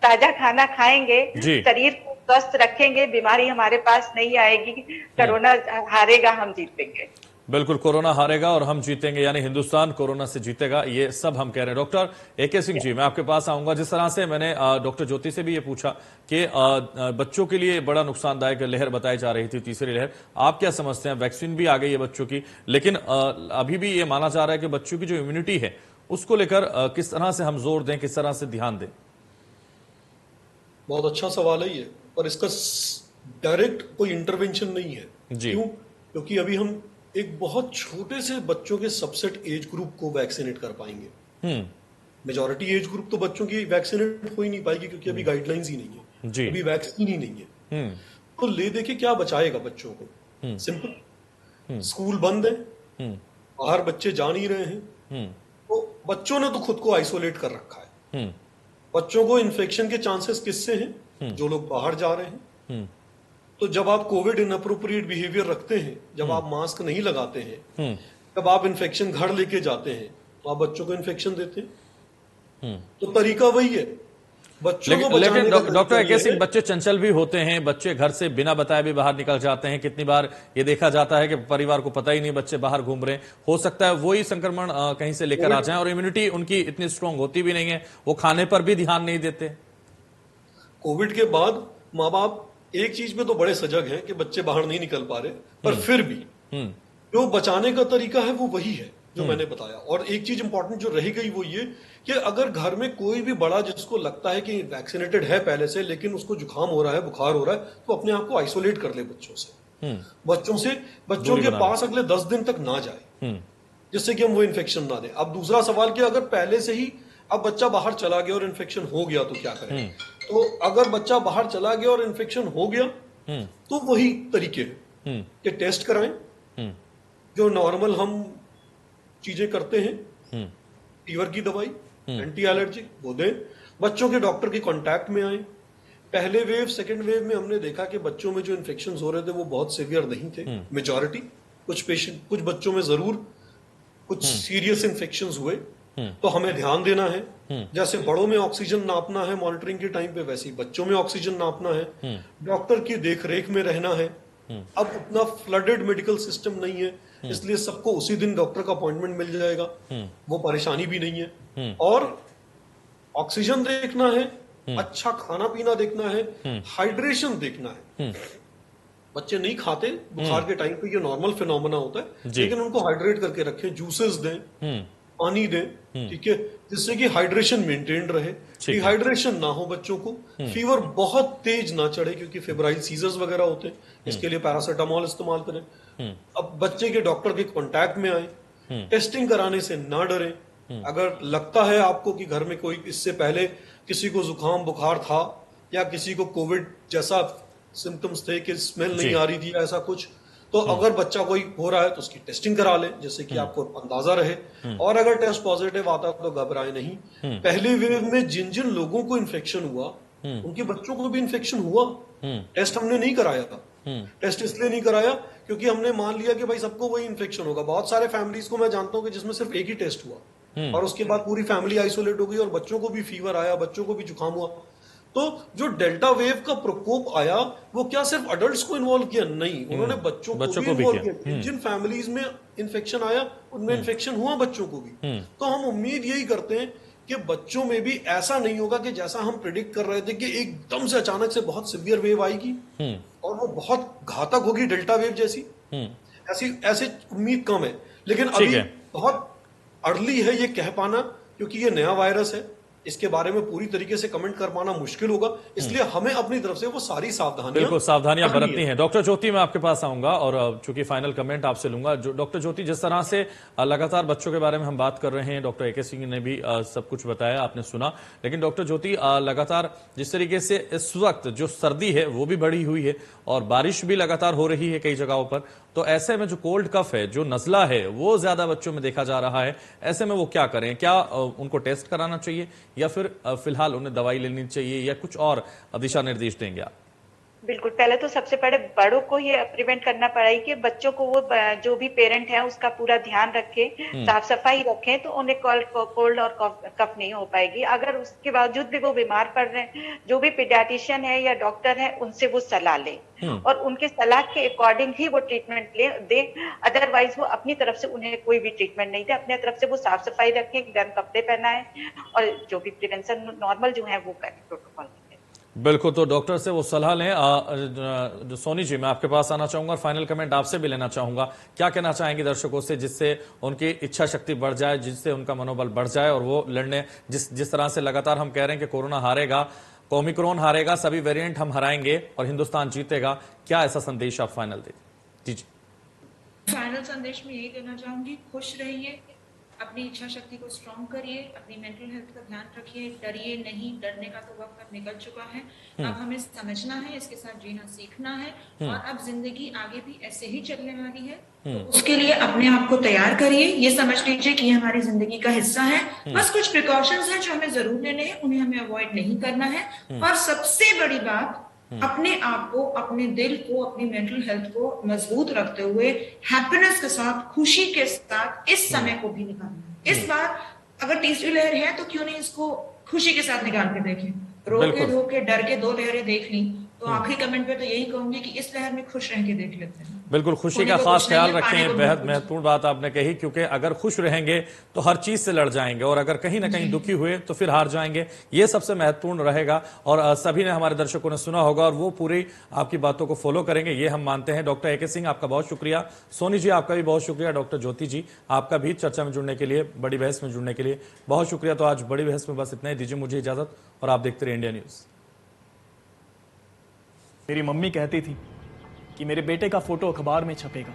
D: ताजा खाना खाएंगे, शरीर को स्वस्थ रखेंगे, बीमारी हमारे पास नहीं आएगी, कोरोना हारेगा, हम जीतेंगे।
A: बिल्कुल, कोरोना हारेगा और हम जीतेंगे, यानी हिंदुस्तान कोरोना से जीतेगा, ये सब हम कह रहे हैं। डॉक्टर AK सिंह जी, मैं आपके पास आऊंगा। जिस तरह से मैंने डॉक्टर ज्योति से भी ये पूछा कि बच्चों के लिए बड़ा नुकसानदायक लहर बताई जा रही थी, तीसरी लहर, आप क्या समझते हैं? वैक्सीन भी आ गई है बच्चों की, लेकिन अभी भी ये माना जा रहा है कि बच्चों की जो इम्यूनिटी है उसको लेकर किस तरह से हम जोर दें, किस तरह से ध्यान दें?
C: बहुत अच्छा सवाल है ये, पर इसका डायरेक्ट कोई इंटरवेंशन नहीं है। क्यों? क्योंकि अभी हम एक बहुत छोटे से बच्चों के सबसेट एज ग्रुप को वैक्सीनेट कर पाएंगे। मेजॉरिटी एज ग्रुप तो बच्चों की वैक्सीनेट हो ही नहीं पाएगी, क्योंकि अभी गाइडलाइंस ही नहीं है, अभी वैक्सीन ही नहीं है। तो ले देके क्या बचाएगा बच्चों को? सिंपल, स्कूल बंद है, बाहर बच्चे जा नहीं रहे हैं, तो बच्चों ने तो खुद को आइसोलेट कर रखा है। बच्चों को इन्फेक्शन के चांसेस किससे हैं? जो लोग बाहर जा रहे हैं। तो जब आप कोविड इनअप्रोप्रिएट बिहेवियर रखते हैं, जब आप मास्क नहीं लगाते हैं, जब आप इन्फेक्शन घर लेके जाते हैं, तो आप बच्चों को इन्फेक्शन देते हैं। तो तरीका वही है बच्चों को बचाने का।
A: लेकिन डॉक्टर AK सिंह, बच्चे चंचल भी होते हैं, बच्चे घर से बिना बताए भी बाहर निकल जाते हैं। कितनी बार ये देखा जाता है कि परिवार को पता ही नहीं बच्चे बाहर घूम रहे हैं। हो सकता है वही संक्रमण कहीं से लेकर आ जाए, और इम्यूनिटी उनकी इतनी स्ट्रांग होती भी नहीं है, वो खाने पर भी ध्यान नहीं देते।
C: कोविड के बाद माँ बाप एक चीज में तो बड़े सजग हैं कि बच्चे बाहर नहीं निकल पा रहे, पर फिर भी जो बचाने का तरीका है वो वही है जो मैंने बताया। और एक चीज इंपॉर्टेंट जो रह गई वो ये कि अगर घर में कोई भी बड़ा जिसको लगता है कि वैक्सीनेटेड है पहले से, लेकिन उसको जुकाम हो रहा है, बुखार हो रहा है, तो अपने आप को आइसोलेट कर ले बच्चों के पास अगले 10 दिन तक ना जाए, जिससे कि हम वो इन्फेक्शन ना दें। अब दूसरा सवाल कि अगर पहले से ही अब बच्चा बाहर चला गया और इन्फेक्शन हो गया तो क्या करें? तो अगर बच्चा बाहर चला गया और इन्फेक्शन हो गया तो वही तरीके हैं कि टेस्ट कराएं, जो नॉर्मल हम चीजें करते हैं, फीवर की दवाई, एंटी एलर्जिक वो दें, बच्चों के डॉक्टर के कांटेक्ट में आए। पहले वेव, सेकेंड वेव में हमने देखा कि बच्चों में जो इन्फेक्शन हो रहे थे वो बहुत सीवियर नहीं थे, मेजॉरिटी। कुछ बच्चों में जरूर कुछ सीरियस इन्फेक्शन हुए, तो हमें ध्यान देना है। जैसे बड़ों में ऑक्सीजन नापना है मॉनिटरिंग के टाइम पे, वैसे ही बच्चों में ऑक्सीजन नापना है, डॉक्टर की देखरेख में रहना है। अब उतना फ्लडेड मेडिकल सिस्टम नहीं है, इसलिए सबको उसी दिन डॉक्टर का अपॉइंटमेंट मिल जाएगा, वो परेशानी भी नहीं है। और ऑक्सीजन देखना है, अच्छा खाना पीना देखना है, हाइड्रेशन देखना है। बच्चे नहीं खाते बुखार के टाइम पे, ये नॉर्मल फिनोमेना होता है, लेकिन उनको हाइड्रेट करके रखें, जूसेस दें, पानी दें, ठीक है, जिससे कि हाइड्रेशन मेंटेन रहे, डिहाइड्रेशन ना हो बच्चों को, फीवर बहुत तेज ना चढ़े, क्योंकि फेब्राइल सीजर्स वगैरह होते हैं, इसके लिए पैरासिटामोल इस्तेमाल करें। अब बच्चे के डॉक्टर के कांटेक्ट में आए, टेस्टिंग कराने से ना डरें। अगर लगता है आपको कि घर में कोई इससे पहले किसी को जुकाम बुखार था या किसी को कोविड जैसा सिम्टम्स थे कि स्मेल नहीं आ रही थी, ऐसा कुछ, तो अगर बच्चा कोई हो रहा है तो उसकी टेस्टिंग करा ले, जिससे कि आपको अंदाजा रहे। और अगर टेस्ट पॉजिटिव आता तो घबराए नहीं। पहले वेव में जिन जिन लोगों को इन्फेक्शन हुआ उनके बच्चों को भी इन्फेक्शन हुआ, टेस्ट हमने नहीं कराया था। टेस्ट इसलिए नहीं कराया क्योंकि हमने मान लिया कि भाई सबको वही इन्फेक्शन होगा। बहुत सारे फैमिलीज को मैं जानता हूं कि जिसमें सिर्फ एक ही टेस्ट हुआ और उसके बाद पूरी फैमिली आइसोलेट हो गई और बच्चों को भी फीवर आया, बच्चों को भी जुकाम हुआ। तो जो डेल्टा वेव का प्रकोप आया वो क्या सिर्फ अडल्ट्स को इन्वॉल्व किया? नहीं, उन्होंने बच्चों को भी इन्वॉल्व किया। जिन फैमिलीज में इन्फेक्शन आया उनमें इन्फेक्शन हुआ बच्चों को भी। तो हम उम्मीद यही करते हैं कि बच्चों में भी ऐसा नहीं होगा कि जैसा हम प्रिडिक्ट कर रहे थे कि एकदम से अचानक से बहुत सिवियर वेव आएगी और वो बहुत घातक होगी डेल्टा वेव जैसी। ऐसी उम्मीद कम है, लेकिन अभी बहुत अर्ली है ये कह पाना, क्योंकि ये नया वायरस है, इसके बारे में पूरी तरीके से कमेंट कर पाना मुश्किल होगा। इसलिए हमें अपनी तरफ से वो सारी
A: सावधानियां बरतनी है। डॉक्टर ज्योति, मैं आपके पास आऊंगा और चूंकि फाइनल कमेंट आपसे लूंगा। डॉक्टर ज्योति, जिस तरह से लगातार बच्चों के बारे में हम बात कर रहे हैं, डॉक्टर AK सिंह ने भी सब कुछ बताया, आपने सुना, लेकिन डॉक्टर ज्योति लगातार जिस तरीके से इस वक्त जो सर्दी है वो भी बढ़ी हुई है और बारिश भी लगातार हो रही है कई जगहों पर, तो ऐसे में जो कोल्ड कफ है, जो नजला है, वो ज्यादा बच्चों में देखा जा रहा है। ऐसे में वो क्या करें? क्या उनको टेस्ट कराना चाहिए या फिर फिलहाल उन्हें दवाई लेनी चाहिए या कुछ और दिशा निर्देश देंगे आप?
D: बिल्कुल, पहले तो सबसे पहले बड़ों को ये प्रिवेंट करना पड़ेगा कि बच्चों को वो जो भी पेरेंट है उसका पूरा ध्यान रखें, साफ सफाई रखें, तो उन्हें कोल्ड और कफ नहीं हो पाएगी। अगर उसके बावजूद भी वो बीमार पड़ रहे हैं, जो भी पीडियाट्रिशियन है या डॉक्टर है उनसे वो सलाह लें और उनके सलाह के अकॉर्डिंग ही वो ट्रीटमेंट दे। अदरवाइज वो अपनी तरफ से उन्हें कोई भी ट्रीटमेंट नहीं दे। अपनी तरफ से वो साफ सफाई रखें, गर्म कपड़े पहनाएं और जो भी प्रिवेंशन नॉर्मल जो है वो करें, प्रोटोकॉल।
A: बिल्कुल, तो डॉक्टर से वो सलाह लें। सोनी जी, मैं आपके पास आना चाहूंगा और फाइनल कमेंट आपसे भी लेना चाहूंगा। क्या कहना चाहेंगे दर्शकों से जिससे उनकी इच्छा शक्ति बढ़ जाए, जिससे उनका मनोबल बढ़ जाए और वो लड़ने, जिस तरह से लगातार हम कह रहे हैं कि कोरोना हारेगा, ओमिक्रॉन हारेगा, सभी वेरिएंट हम हराएंगे और हिंदुस्तान जीतेगा, क्या ऐसा संदेश आप फाइनल दें? जी।
B: फाइनल संदेश में यही देना चाहूंगी, खुश रहिए, अपनी इच्छा शक्ति को स्ट्रॉन्ग करिए, अपनी मेंटल हेल्थ का ध्यान रखिए, डरिए नहीं। डरने का तो वक्त अब निकल चुका है, अब हमें समझना है, इसके साथ जीना सीखना है और अब जिंदगी आगे भी ऐसे ही चलने वाली है। तो उसके लिए अपने आप को तैयार करिए। ये समझ लीजिए कि ये हमारी जिंदगी का हिस्सा है। बस कुछ प्रिकॉशंस हैं जो हमें जरूर लेने हैं, उन्हें हमें अवॉइड नहीं करना है। और सबसे बड़ी बात, अपने आप को, अपने दिल को, अपनी मेंटल हेल्थ को मजबूत रखते हुए हैप्पीनेस के साथ, खुशी के साथ इस समय को भी निकालना। इस बार अगर तीसरी लहर है तो क्यों नहीं इसको खुशी के साथ निकाल के देखें। रो के, धो के, डर के 2 लहरें देख ली, तो आखिरी कमेंट पे तो यही कहूंगी कि इस लहर में खुश रह के देख लेते हैं।
A: बिल्कुल, खुशी का खास ख्याल रखें। बेहद महत्वपूर्ण बात आपने कही, क्योंकि अगर खुश रहेंगे तो हर चीज से लड़ जाएंगे और अगर कहीं ना कहीं दुखी हुए तो फिर हार जाएंगे। ये सबसे महत्वपूर्ण रहेगा और सभी ने, हमारे दर्शकों ने सुना होगा और वो पूरी आपकी बातों को फॉलो करेंगे, ये हम मानते हैं। डॉक्टर AK सिंह, आपका बहुत शुक्रिया। सोनी जी, आपका भी बहुत शुक्रिया। डॉक्टर ज्योति जी, आपका भी चर्चा में जुड़ने के लिए, बड़ी बहस में जुड़ने के लिए बहुत शुक्रिया। तो आज बड़ी बहस में बस इतना ही। दीजिए मुझे इजाजत और आप देखते रहिए इंडिया न्यूज।
E: मेरी मम्मी कहती थी कि मेरे बेटे का फोटो अखबार में छपेगा